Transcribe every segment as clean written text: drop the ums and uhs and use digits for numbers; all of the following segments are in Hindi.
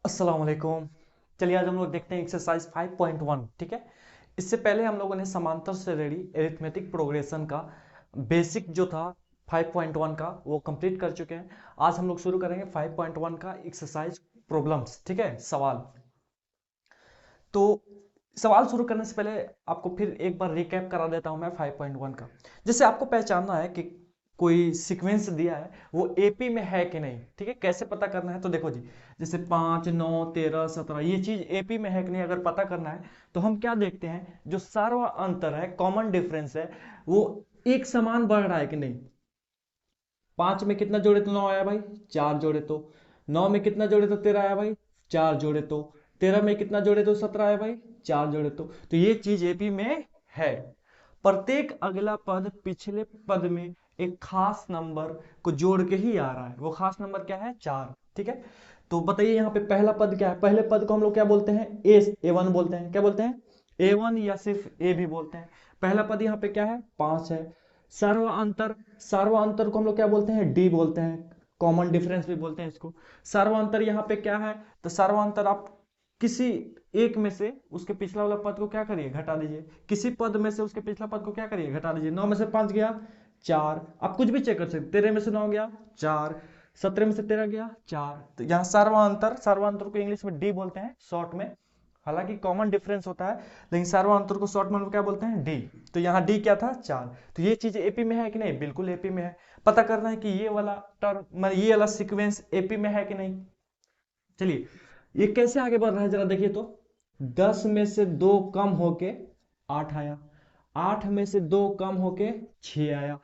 अस्सलाम वालेकुम। चलिए आज हम लोग देखते हैं एक्सरसाइज 5.1। ठीक है, इससे पहले हम लोगों ने समांतर श्रेणी एरिथमेटिक प्रोग्रेशन का बेसिक जो था 5.1 का वो कंप्लीट कर चुके हैं। आज हम लोग शुरू करेंगे 5.1 का एक्सरसाइज प्रॉब्लम्स। ठीक है, सवाल। तो सवाल शुरू करने से पहले आपको फिर एक बार रिकैप करा देता हूं मैं 5.1 का। जैसे आपको पहचानना है कि कोई सीक्वेंस दिया है वो एपी में है कि नहीं। ठीक है, कैसे पता करना है तो देखो जी, जैसे 5 9 13 17 ये चीज एपी में है कि नहीं अगर पता करना है तो हम क्या देखते हैं, जो सार्व अंतर है, कॉमन डिफरेंस है, वो एक समान बढ़ रहा है कि नहीं। 5 में कितना जोड़े तो 9 आया भाई, 4 जोड़े तो 9 में कितना जोड़े तो 13 आया भाई, 4 जोड़े तो 13 में कितना जोड़े तो 17 आया भाई, 4 जोड़े तो ये चीज एपी में है। प्रत्येक अगला पद पिछले पद में एक खास नंबर को जोड़ के ही आ रहा है। वो खास नंबर क्या है, 4। ठीक है, तो बताइए यहाँ पे पहला पद क्या है। पहले पद को हम लोग क्या बोलते हैं, ए वन बोलते हैं। क्या बोलते हैं, ए वन या सिर्फ ए भी बोलते हैं। पहला पद यहाँ पे क्या है, 5 है। सर्वांतर, सर्वांतर को हम लोग क्या बोलते हैं, डी बोलते हैं। कॉमन डिफरेंस भी बोलते हैं इसको। सर्वांतर यहाँ पे क्या है, तो सर्वांतर आप किसी एक में से उसके पिछला वाला पद को क्या करिए, घटा दीजिए। किसी पद में से उसके पिछला पद को क्या करिए, घटा दीजिए। 9 में से 5 गया 4, आप कुछ भी चेक कर सकते। 13 में से 9 गया 4, 17 में से 13 गया 4। तो यहाँ सर्वांतर, सर्वांतर को इंग्लिश में डी बोलते हैं शॉर्ट में। हालांकि कॉमन डिफरेंस होता है, लेकिन सर्वांतर को शॉर्ट में क्या बोलते हैं, डी। तो यहाँ डी क्या था, 4। तो ये चीज एपी में है कि नहीं, बिल्कुल एपी में है। पता करना है कि ये वाला टर्म, ये वाला सीक्वेंस एपी में है कि नहीं। चलिए ये कैसे आगे बढ़ रहा है जरा देखिए तो। 10 में से 2 कम होके 8 आया, 8 में से 2 कम होके 6 आया,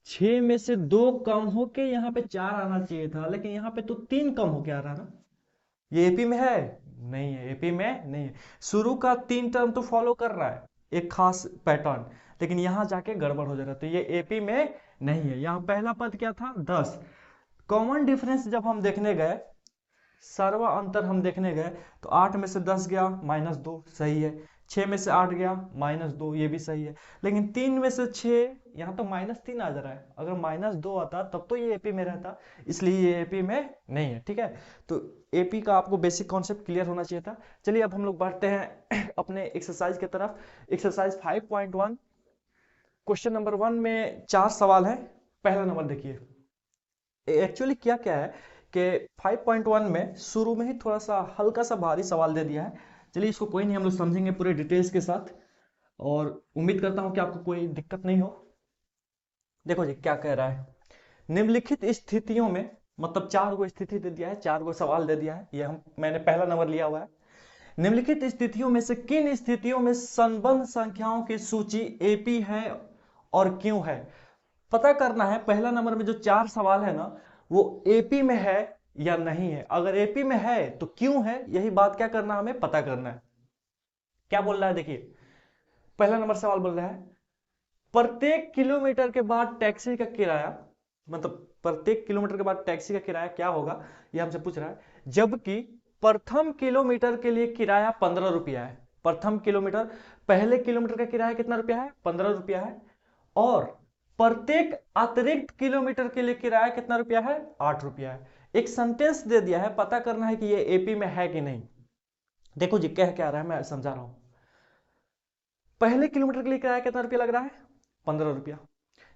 6 में से 2 कम होके यहाँ पे 4 आना चाहिए था, लेकिन यहाँ पे तो 3 कम होके आ रहा ना। ये एपी में है, नहीं है, एपी में नहीं है। शुरू का 3 टर्म तो फॉलो कर रहा है एक खास पैटर्न, लेकिन यहां जाके गड़बड़ हो जा रहा है, तो ये एपी में नहीं है। यहाँ पहला पद क्या था, 10। कॉमन डिफरेंस जब हम देखने गए, सर्व अंतर हम देखने गए, तो 8 में से 10 गया -2, सही है। 6 में से 8 गया -2, ये भी सही है। लेकिन 3 में से 6, यहाँ तो -3 आ जा रहा है। अगर -2 आता तब तो ये एपी में रहता, इसलिए ये एपी में नहीं है। ठीक है, तो एपी का आपको बेसिक कॉन्सेप्ट क्लियर होना चाहिए था। चलिए अब हम लोग बढ़ते हैं अपने एक्सरसाइज की तरफ। एक्सरसाइज 5.1, क्वेश्चन नंबर 1 में 4 सवाल है। पहला नंबर देखिए, एक्चुअली क्या क्या है कि 5.1 में शुरू में ही थोड़ा सा हल्का सा भारी सवाल दे दिया है। चलिए इसको कोई नहीं, हम लोग समझेंगे पूरे डिटेल्स के साथ, और उम्मीद करता हूं कि आपको कोई दिक्कत नहीं हो। देखो जी क्या कह रहा है, निम्नलिखित स्थितियों में, मतलब 4 गो स्थिति दे दिया है, 4 गो सवाल दे दिया है। ये मैंने पहला नंबर लिया हुआ है। निम्नलिखित स्थितियों में से किन स्थितियों में संबंध संख्याओं की सूची एपी है और क्यों है। पता करना है पहला नंबर में जो 4 सवाल है ना, वो एपी में है या नहीं है। अगर एपी में है तो क्यों है, यही बात क्या करना है, हमें पता करना है। क्या बोल रहा है देखिए, पहला नंबर सवाल बोल रहा है, प्रत्येक किलोमीटर के बाद टैक्सी का किराया, मतलब प्रत्येक किलोमीटर के बाद टैक्सी का किराया क्या होगा, ये हमसे पूछ रहा है। जबकि प्रथम किलोमीटर के लिए किराया 15 रुपया है। प्रथम किलोमीटर, पहले किलोमीटर का किराया कितना रुपया है, 15 रुपया है। और प्रत्येक अतिरिक्त किलोमीटर के लिए किराया कितना रुपया है, 8 रुपया है। एक सेंटेंस दे दिया है, पता करना है कि ये एपी में है कि नहीं। देखो जी कह क्या रहा है, मैं समझा रहा हूं। पहले किलोमीटर के लिए किराया कितना रुपया लग रहा है, 15 रुपया।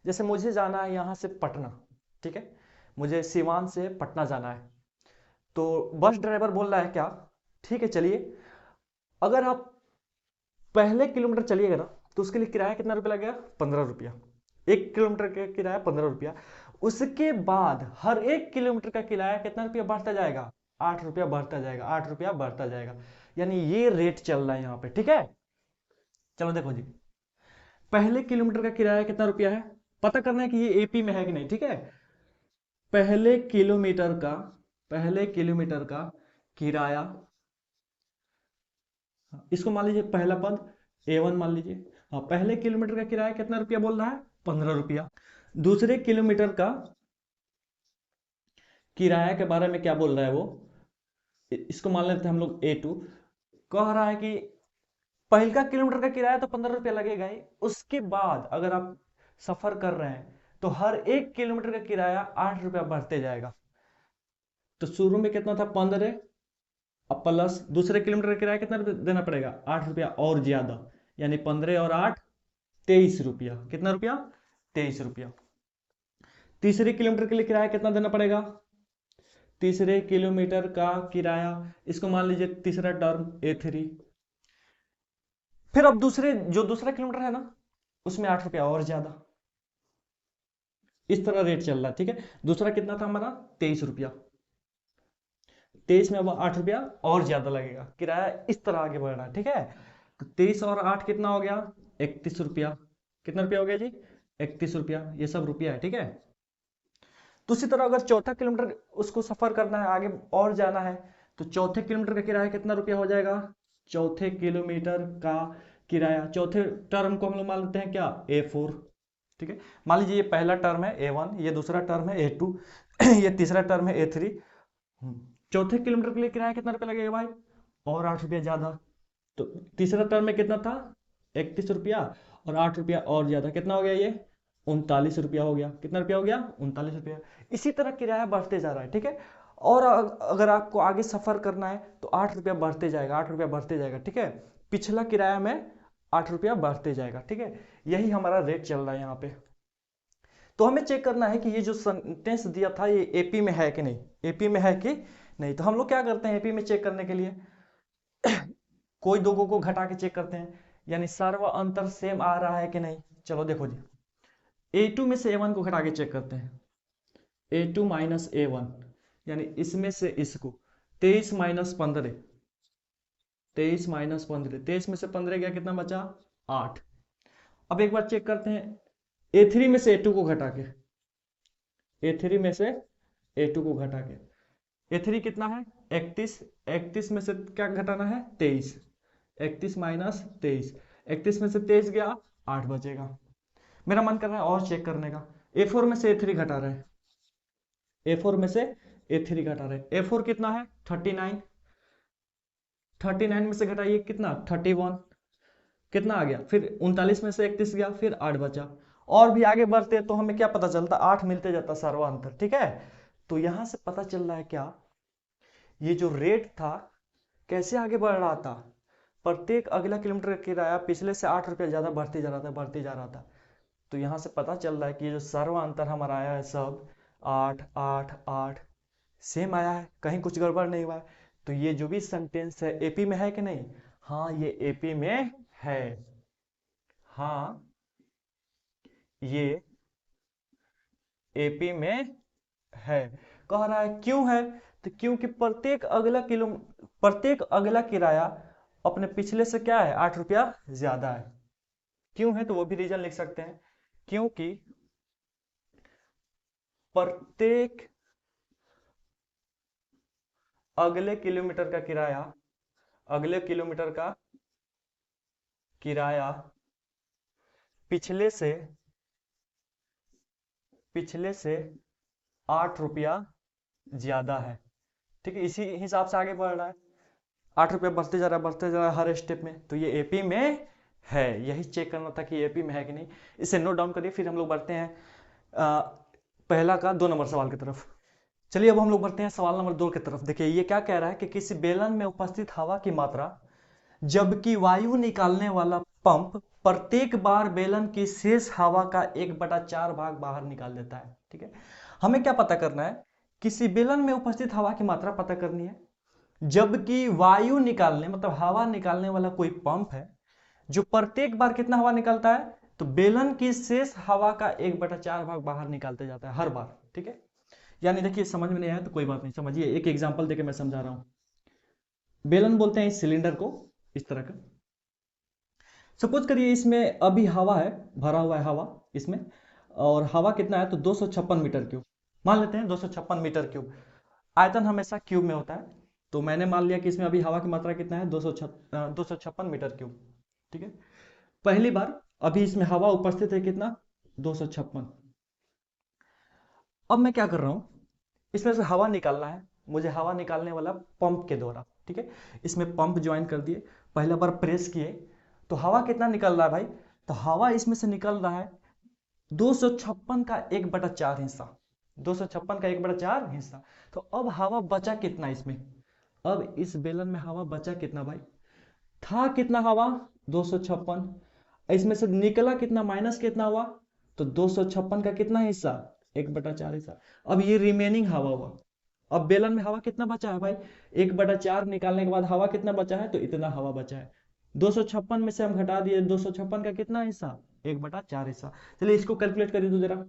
जैसे मुझे जाना है यहां से पटना, ठीक है, मुझे सिवान से पटना जाना है, तो बस ड्राइवर बोल रहा है क्या, ठीक है चलिए, अगर आप पहले किलोमीटर चलिएगा ना तो उसके लिए किराया कितना रुपया लगेगा, 15 रुपया। 1 किलोमीटर का किराया 15 रुपया। उसके बाद हर 1 किलोमीटर का किराया कितना रुपया बढ़ता जाएगा, 8 रुपया बढ़ता जाएगा, 8 रुपया बढ़ता जाएगा। यानी ये रेट चल रहा है यहाँ पे। ठीक है, चलो देखो जी, पहले किलोमीटर का किराया कितना रुपया है, पता करना है कि ये एपी में है कि नहीं। ठीक है, पहले किलोमीटर का, पहले किलोमीटर का किराया, इसको मान लीजिए पहला पद A1 मान लीजिए। हाँ, पहले किलोमीटर का किराया कितना रुपया बोल रहा है, 15 रुपया। दूसरे किलोमीटर का किराया के बारे में क्या बोल रहा है वो, इसको मान लेते हैं हम लोग A2। कह रहा है कि पहला किलोमीटर का किराया तो 15 रुपया लगेगा ही, उसके बाद अगर आप सफर कर रहे हैं तो हर 1 किलोमीटर का किराया 8 रुपया बढ़ते जाएगा। तो शुरू में कितना था, 15, अब प्लस दूसरे किलोमीटर का किराया कितना देना पड़ेगा, 8 रुपया और ज्यादा, यानी 15 और 8 23 रुपया। कितना रुपया, 23 रुपया। तीसरे किलोमीटर के लिए किराया कितना देना पड़ेगा, तीसरे किलोमीटर का किराया, इसको मान लीजिए तीसरा टर्म A3। फिर अब जो दूसरा किलोमीटर है ना, उसमें 8 रुपया और ज्यादा। इस तरह रेट चल रहा है, ठीक है। दूसरा कितना था हमारा, 23 रुपया। 23 में अब 8 रुपया और ज्यादा लगेगा, किराया इस तरह आगे बढ़ रहा है, ठीक है। तो 23 और 8 कितना हो गया, 31 रुपया। कितना रुपया हो गया जी, 31 रुपया। ये सब रुपया है, ठीक है। तो उसी तरह अगर चौथा किलोमीटर उसको सफर करना है, आगे और जाना है, तो चौथे किलोमीटर का किराया कितना रुपया हो जाएगा, चौथे किलोमीटर का किराया, चौथे टर्म को हम लोग मान लेते हैं क्या, A4, ठीक है। मान लीजिए ये पहला टर्म है A1, ये दूसरा टर्म है A2, ये तीसरा टर्म है A3। चौथे किलोमीटर के लिए किराया कितना रुपया लगेगा भाई, और 8 रुपया ज्यादा। तो तीसरा टर्म में कितना था, 31 रुपया, और 8 रुपया और ज्यादा, कितना हो गया ये, 39 रुपया हो गया। कितना रुपया हो गया, 39 रुपया। इसी तरह किराया बढ़ते जा रहा है, ठीक है। और अगर आपको आगे सफर करना है तो 8 रुपया बढ़ते जाएगा, 8 रुपया बढ़ते जाएगा, ठीक है। पिछला किराया में 8 रुपया बढ़ते जाएगा, ठीक है। यही हमारा रेट चल रहा है यहाँ पे। तो हमें चेक करना है कि ये जो सेंटेंस दिया था ये एपी में है कि नहीं, एपी में है कि नहीं। तो हम लोग क्या करते हैं एपी में चेक करने के लिए, कोई दो को घटा के चेक करते हैं, यानी सर्व अंतर सेम आ रहा है कि नहीं। चलो देखो जी, A2 में से A1 को घटा के चेक करते हैं, A2 माइनस A1, यानी इसमें से इसको 23 माइनस 15, 23 माइनस 15, 23 में से 15 गया, कितना बचा, 8। अब एक बार चेक करते हैं A3 में से A2 को घटा के, A3 में से A2 को घटा के, A3 कितना है 31, 31 में से क्या घटाना है 23, 31 माइनस 23, 31 में से 23 गया, 8 बचेगा। मेरा मन कर रहा है और चेक करने का, A4 में से A3 घटा रहे हैं, A4 में से A3 घटा रहे हैं। A4 कितना है 39, 39 में से घटाइए कितना 31, कितना आ गया, फिर 39 में से 31 गया, फिर 8 बचा। और भी आगे बढ़ते तो हमें क्या पता चलता, 8 मिलते जाता सर्वांतर, ठीक है। तो यहां से पता चल रहा है क्या, ये जो रेट था कैसे आगे बढ़ रहा था, प्रत्येक अगला किलोमीटर का किराया पिछले से 8 रुपया ज्यादा बढ़ते जा रहा था, बढ़ते जा रहा था। तो यहां से पता चल रहा है कि ये जो सर्वांतर हमारा आया है सब 8 8 8 सेम आया है, कहीं कुछ गड़बड़ नहीं हुआ है। तो ये जो भी सेंटेंस है एपी में है कि नहीं, हाँ ये एपी में है, हाँ ये एपी में है। कह रहा है क्यों है, तो क्योंकि प्रत्येक अगला किराया अपने पिछले से क्या है 8 रुपया ज्यादा है। क्यों है तो वो भी रीजन लिख सकते हैं, क्योंकि प्रत्येक अगले किलोमीटर का किराया, अगले किलोमीटर का किराया पिछले से 8 रुपया ज्यादा है, ठीक है। इसी हिसाब से आगे बढ़ रहा है, 8 रुपया बढ़ते जा रहा है, बढ़ते जा रहा है हर स्टेप में। तो ये एपी में है, यही चेक करना था कि एपी में है कि नहीं। इसे नोट डाउन करिए, फिर हम लोग बढ़ते हैं पहला का 2 नंबर सवाल की तरफ। चलिए अब हम लोग बढ़ते हैं सवाल नंबर 2 की तरफ। देखिए ये क्या कह रहा है कि किसी बेलन में उपस्थित हवा की मात्रा, जबकि वायु निकालने वाला पंप प्रत्येक बार बेलन की शेष हवा का 1/4 भाग बाहर निकाल देता है, ठीक है। हमें क्या पता करना है, किसी बेलन में उपस्थित हवा की मात्रा पता करनी है, जबकि वायु निकालने मतलब हवा निकालने वाला कोई पंप है जो प्रत्येक बार कितना हवा निकालता है, तो बेलन की शेष हवा का 1/4 भाग बाहर निकालते जाता है हर बार, ठीक है। यानी देखिए समझ में नहीं आया तो कोई बात नहीं, समझिए एक एग्जांपल देके मैं समझा रहा हूं। बेलन बोलते हैं इस सिलेंडर को, इस तरह का। सपोज करिए इसमें अभी हवा है, भरा हुआ है हवा इसमें, और हवा कितना है तो 256 मीटर क्यूब मान लेते हैं, 256 मीटर क्यूब। आयतन हमेशा क्यूब में होता है, तो मैंने मान लिया कि इसमें अभी हवा की मात्रा कितना है 256 मीटर क्यूब, ठीक है। पहली बार अभी इसमें हवा उपस्थित है कितना 256। अब मैं क्या कर रहा हूं, इसमें से हवा निकालना है मुझे, हवा निकालने वाला पंप के द्वारा, ठीक है। इसमें पंप ज्वाइन कर दिए, पहला बार प्रेस किए, तो हवा कितना निकल रहा है भाई, तो हवा इसमें से निकल रहा है 256 का 1/4 हिस्सा, 256 का 1/4 हिस्सा। तो अब हवा बचा कितना इसमें, अब इस बेलन में हवा बचा कितना भाई, था कितना हवा 256, इसमें से निकला कितना, माइनस कितना हुआ, तो 256 का कितना हिस्सा, 1/4 हिस्सा। अब ये रिमेनिंग हवा हुआ। अब बेलन में हवा कितना बचा है भाई, 1/4 निकालने के बाद हवा कितना बचा है, तो इतना हवा बचा है। 256 में से हम घटा दिए 256 का कितना हिस्सा, 1/4 हिस्सा। चलिए इसको कैलकुलेट करिए तो जरा,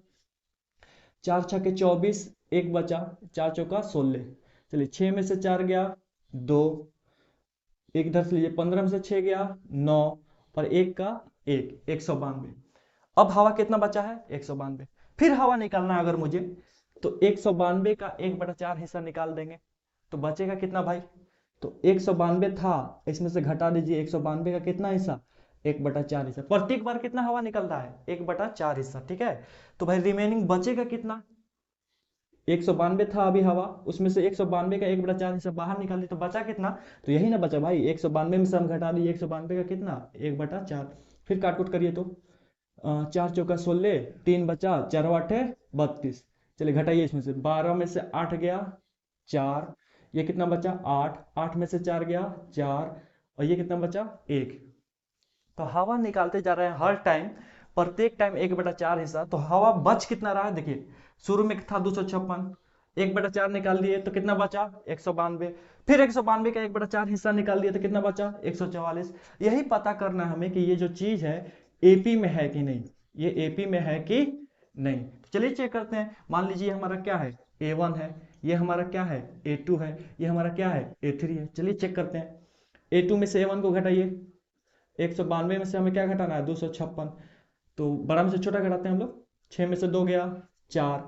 4 छक्के 24, एक बचा, 4 चौका 16। चलिए 6 में से 4 गया 2, एक इधर से लीजिए, 15 में से 6 गया 9, और एक का 192। अब हवा कितना बचा है, 192। फिर हवा निकालना है अगर मुझे, तो 192 का 1/4 हिस्सा निकाल देंगे, तो बचेगा कितना भाई, तो 192 था, इसमें से घटा दीजिए 192 का कितना हिस्सा, 1/4 हिस्सा। प्रत्येक बार कितना हवा निकलता है, 1/4 हिस्सा, ठीक है। तो भाई रिमेनिंग बचेगा कितना, 192 था अभी हवा, उसमें से 192 का 1/4 हिस्सा बाहर निकाल दी, तो बचा कितना, तो यही ना बचा भाई, 192 में से हम घटा दिए 192 का कितना, 1/4। फिर काट कूट करिए तो 4 चौका 16, 3 बचा, 4 8 32। चलिए घटाइए, इसमें से 12 में से 8 गया 4, ये कितना बचा 8, 8 में से 4 गया 4, और ये कितना बचा 1। तो हवा निकालते जा रहे हैं हर टाइम, प्रत्येक टाइम 1/4 हिस्सा। तो हवा बच कितना रहा है, देखिए शुरू में था 256, 1/4 निकाल दिए तो कितना बचा 192, फिर 192 का 1/4 हिस्सा निकाल दिया तो कितना बचा 144। यही पता करना है हमें कि ये जो चीज है एपी में है कि नहीं, ये एपी में है कि नहीं। तो चलिए चेक करते हैं। मान लीजिए हमारा क्या है, A1 है, ये हमारा क्या है A2 है, ये हमारा क्या है A3 है। चलिए चेक करते हैं। A2 में से A1 को घटाइए, 192 में से हमें क्या घटाना है 256, तो बड़ा में से छोटा घटाते हैं हम लोग। 6 में से 2 गया 4,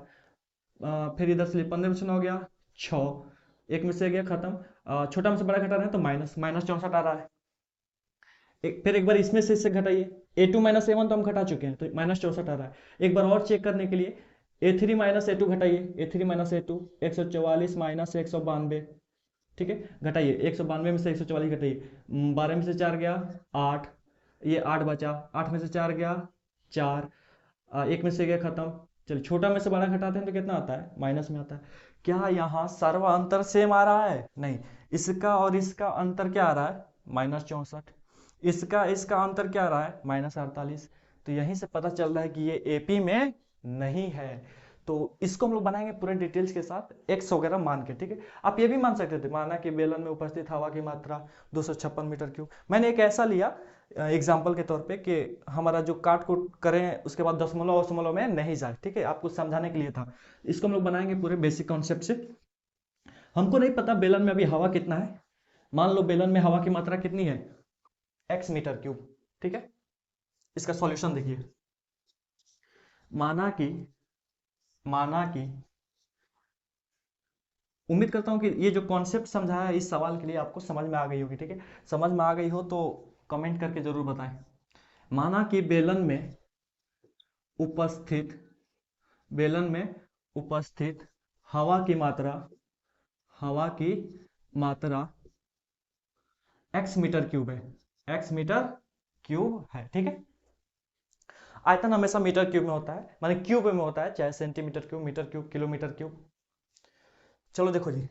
फिर इधर से 15 में से 9 गया 6, एक में से गया खत्म, छोटा में से बड़ा घटा रहे हैं तो माइनस माइनस 64 आ रहा है। फिर एक बार इसमें से इससे घटाइए, A2 माइनस A1 तो हम घटा चुके हैं, तो माइनस 64 आ रहा है। एक बार और चेक करने के लिए A3 minus A2 घटाइए, A3 minus A2 144 minus 192, ठीक है। घटाइए 192 में से 144 घटाइए, 12 में से 4 गया 8, ये 8 बचा, 8 में से 4 गया 4, एक में से गया खत्म। चलिए छोटा में से बड़ा घटाते हैं तो कितना आता है, माइनस में आता है। क्या यहाँ सर्व अंतर सेम आ रहा है, नहीं, इसका और इसका अंतर क्या आ रहा है -64, इसका इसका अंतर क्या आ रहा है -48। तो यहीं से पता चल रहा है कि ये एपी में नहीं है। तो इसको हम लोग बनाएंगे पूरे डिटेल्स के साथ, एक्स वगैरह मान के, ठीक है। आप ये भी मान सकते थे, माना कि बेलन में उपस्थित हवा की मात्रा 256 मीटर क्यूब। मैंने एक ऐसा लिया एग्जाम्पल के तौर पे कि हमारा जो काट कूट करें उसके बाद दशमलव दशमलव में नहीं जाए, ठीक है, आपको समझाने के लिए था। इसको हम लोग बनाएंगे पूरे बेसिक कॉन्सेप्ट से। हमको नहीं पता बेलन में अभी हवा कितना है, मान लो बेलन में हवा की मात्रा कितनी है, x मीटर क्यूब, ठीक है। इसका सॉल्यूशन देखिए, माना कि उम्मीद करता हूं कि ये जो कॉन्सेप्ट समझाया है इस सवाल के लिए आपको समझ में आ गई होगी, ठीक है। समझ में आ गई हो तो कमेंट करके जरूर बताएं। माना कि बेलन में उपस्थित हवा की मात्रा x मीटर क्यूब है, x मीटर क्यूब है, ठीक है। आयतन हमेशा मीटर क्यूब में होता है, माने क्यूब में होता है, चाहे centimetre cube, metre cube, kilometre cube. चलो देखो जी,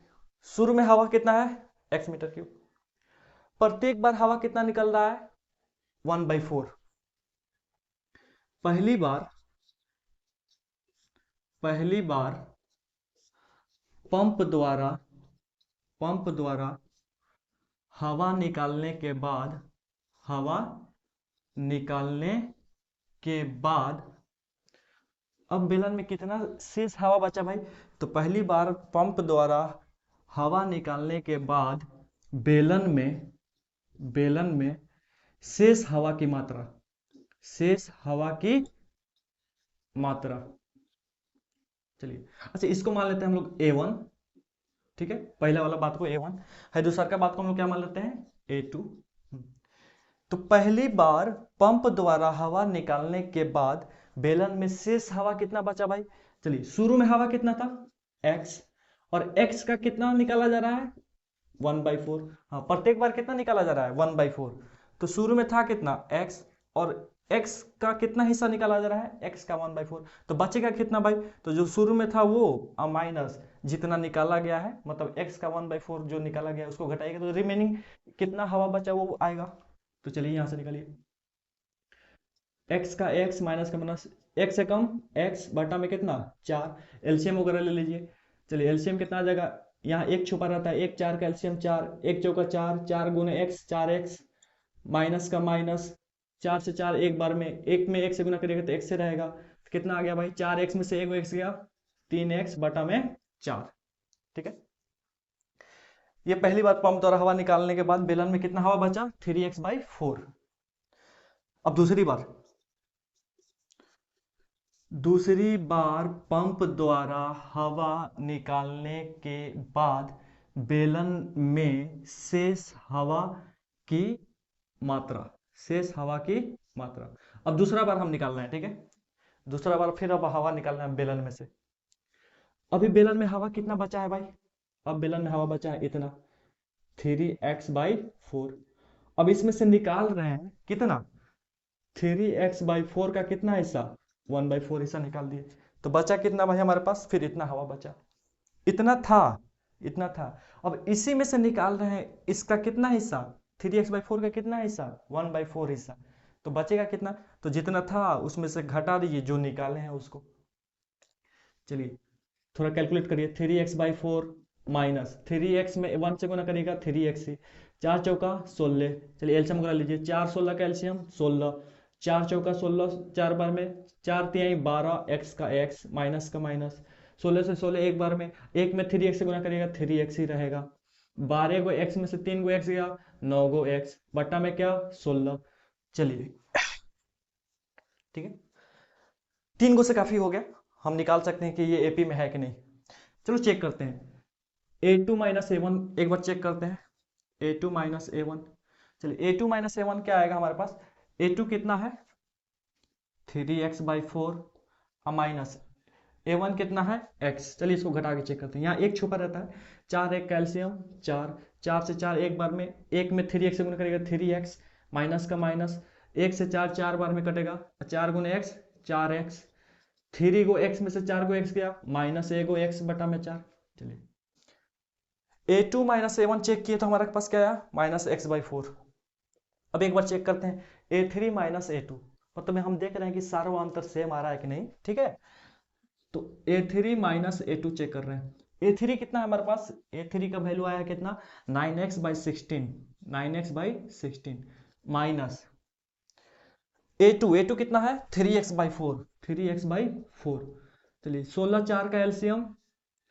शुरू में हवा कितना है x मीटर क्यूब, प्रत्येक बार हवा कितना निकल रहा है 1/4। पहली बार पंप द्वारा हवा निकालने के बाद अब बेलन में कितना शेष हवा बचा भाई, तो पहली बार पंप द्वारा हवा निकालने के बाद बेलन में शेष हवा की मात्रा, चलिए अच्छा इसको मान लेते हैं हम लोग A1, ठीक है। पहला वाला बात को A1 है, दूसरा का बात को हम लोग क्या मान लेते हैं A2। तो पहली बार पंप द्वारा हवा निकालने के बाद बेलन में शेष हवा कितना बचा भाई, चलिए शुरू में हवा कितना था x, और x का कितना निकाला जा रहा है 1/4। हाँ, प्रत्येक बार कितना निकाला जा रहा है 1/4। तो शुरू में था कितना x, और x का कितना हिस्सा निकाला जा रहा है x का 1/4, तो बचेगा कितना भाई, तो जो शुरू में था वो माइनस, जितना निकाला गया है, मतलब x का 1/4 जो निकाला गया है उसको घटाएगा तो रिमेनिंग कितना हवा बचा वो आएगा। तो चलिए यहाँ से निकालिए, x का x माइनस का माइनस, x से कम x बटा में कितना 4, एलसीएम वगैरह ले लीजिए। चलिए एलसीएम कितना आ जाएगा, यहाँ एक छुपा रहता है, एक 4 का एलसीएम 4, एक चौका 4, 4 गुने x 4x, माइनस का माइनस, 4 से 4 एक बार में, एक में 1 से गुना करिएगा तो x से रहेगा, तो कितना आ गया भाई, 4x में से एक x गया, 3x बटा में 4। ठीक है, ये पहली बार पंप द्वारा हवा निकालने के बाद बेलन में कितना हवा बचा, 3x/4। अब दूसरी बार पंप द्वारा हवा निकालने के बाद बेलन में शेष हवा की मात्रा, अब दूसरा बार हम निकालना है। ठीक है, दूसरा बार फिर अब हवा निकालना है बेलन में से। अभी बेलन में हवा कितना बचा है भाई, अब बेलन में हवा बचा है इतना 3x/4। अब इसमें से निकाल रहे हैं कितना, 3x/4 का कितना हिस्सा, 1/4 हिस्सा निकाल दिए, तो बचा कितना भाई हमारे पास, फिर इतना हवा बचा, इतना था। अब इसी में से निकाल रहे हैं इसका कितना हिस्सा, 3x/4 का कितना हिस्सा, 1/4 हिस्सा, तो बचेगा कितना, तो जितना था उसमें से घटा दीजिए जो निकाले हैं उसको। चलिए थोड़ा कैलकुलेट करिए, 3x/4 माइनस 3x में 1 से गुना करिएगा 3x ही, 4 चौका 16, चलिए एलसीएम करा लीजिए, 4 16 का एलसीएम 16, 4 चौका 16, 4 बार में 4 तिहाई 12, x का x माइनस का माइनस, 16 से 16 एक बार में, एक में 3x से गुना करिएगा 3x ही रहेगा, 12 गो x में से 3 गो x गया, 9 गो x बट्टा में क्या 16। चलिए ठीक है, 3 गो से काफी हो गया, हम निकाल सकते हैं कि ये एपी में है कि नहीं। चलो चेक करते हैं, a2 माइनस a1 एक बार चेक करते हैं, a2 माइनस a1, चलिए a2 माइनस a1 क्या आएगा हमारे पास, a2 कितना है 3x/4 माइनस a1 कितना है x, चलिए इसको घटा के चेक करते हैं, यहाँ एक छुपा रहता है, 4 एक कैल्शियम 4, 4 से 4 एक बार में, एक में 3x से गुना करेगा 3x माइनस का माइनस, 1 से 4 4 बार में कटेगा, 4 गुने x 4x, 3 गो x में से 4 गो x गया, माइनस 1 गो x बटा में 4। चलिए a2 माइनस a1 चेक किए तो हमारे पास क्या आया, माइनस x/4। अब एक बार चेक करते हैं a3 माइनस a2, मतलब हम देख रहे हैं कि सारा अंतर सेम आ रहा है कि नहीं। ठीक है, तो a3 माइनस a2 चेक कर रहे हैं, a3 कितना है हमारे पास, a3 का वैल्यू आया कितना 9x/16 माइनस a2 कितना है 3x/4। चलिए 16 4 का एलसीएम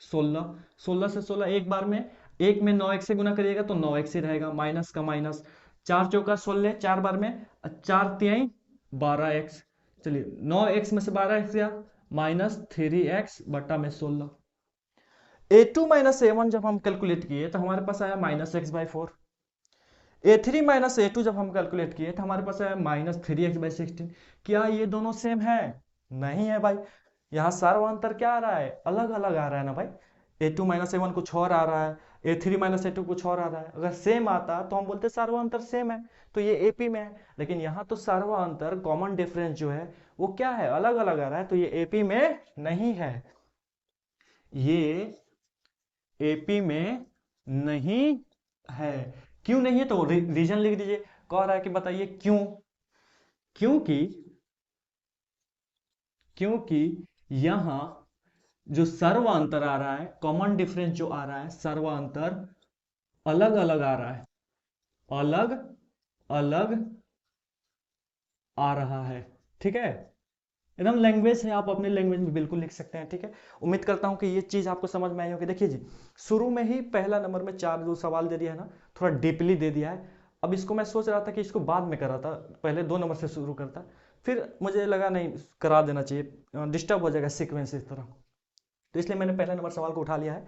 16, 16 से 16 एक बार में, एक में 9x से गुना करिएगा तो 9x ही रहेगा, माइनस का माइनस, 4 चौका 16 4 बार में, 4 तिहाई 12x, चलिए 9x में से 12x गया, माइनस 3x बटा में 16। a2 माइनस a1 जब हम कैलकुलेट किए तो हमारे पास आया minus x/4, a3 minus a2 जब हम कैलकुलेट किए तो हमारे पास आया माइनस 3x/16। क्या ये दोनों सेम है, नहीं है भाई, यहाँ सारा अंतर क्या आ रहा है, अलग अलग आ रहा है ना भाई, a2 माइनस a1 कुछ और आ रहा है, a3 माइनस a2 कुछ और आ रहा है। अगर सेम आता तो हम बोलते सारा अंतर सेम है, तो ये एपी में है, लेकिन यहाँ तो सारा अंतर कॉमन डिफरेंस जो है वो क्या है, अलग अलग आ रहा है, तो ये एपी में नहीं है, ये एपी में नहीं है। क्यों नहीं है, तो रीजन लिख दीजिए, कह रहा है कि बताइए क्यों, क्योंकि यहां जो सर्वांतर आ रहा है, कॉमन डिफरेंस जो आ रहा है, सर्वांतर अलग अलग आ रहा है, अलग अलग आ रहा है। ठीक है, एकदम लैंग्वेज है, आप अपने लैंग्वेज में बिल्कुल लिख सकते हैं। ठीक है, उम्मीद करता हूं कि ये चीज आपको समझ में आई होगी। देखिए जी, शुरू में ही पहला नंबर में 4 जो सवाल दे दिया है ना, थोड़ा डीपली दे दिया है। अब इसको मैं सोच रहा था कि इसको बाद में करा था, पहले 2 नंबर से शुरू करता, फिर मुझे लगा नहीं करा देना चाहिए, डिस्टर्ब हो जाएगा सीक्वेंस इस तरह, तो इसलिए मैंने पहला नंबर सवाल को उठा लिया है।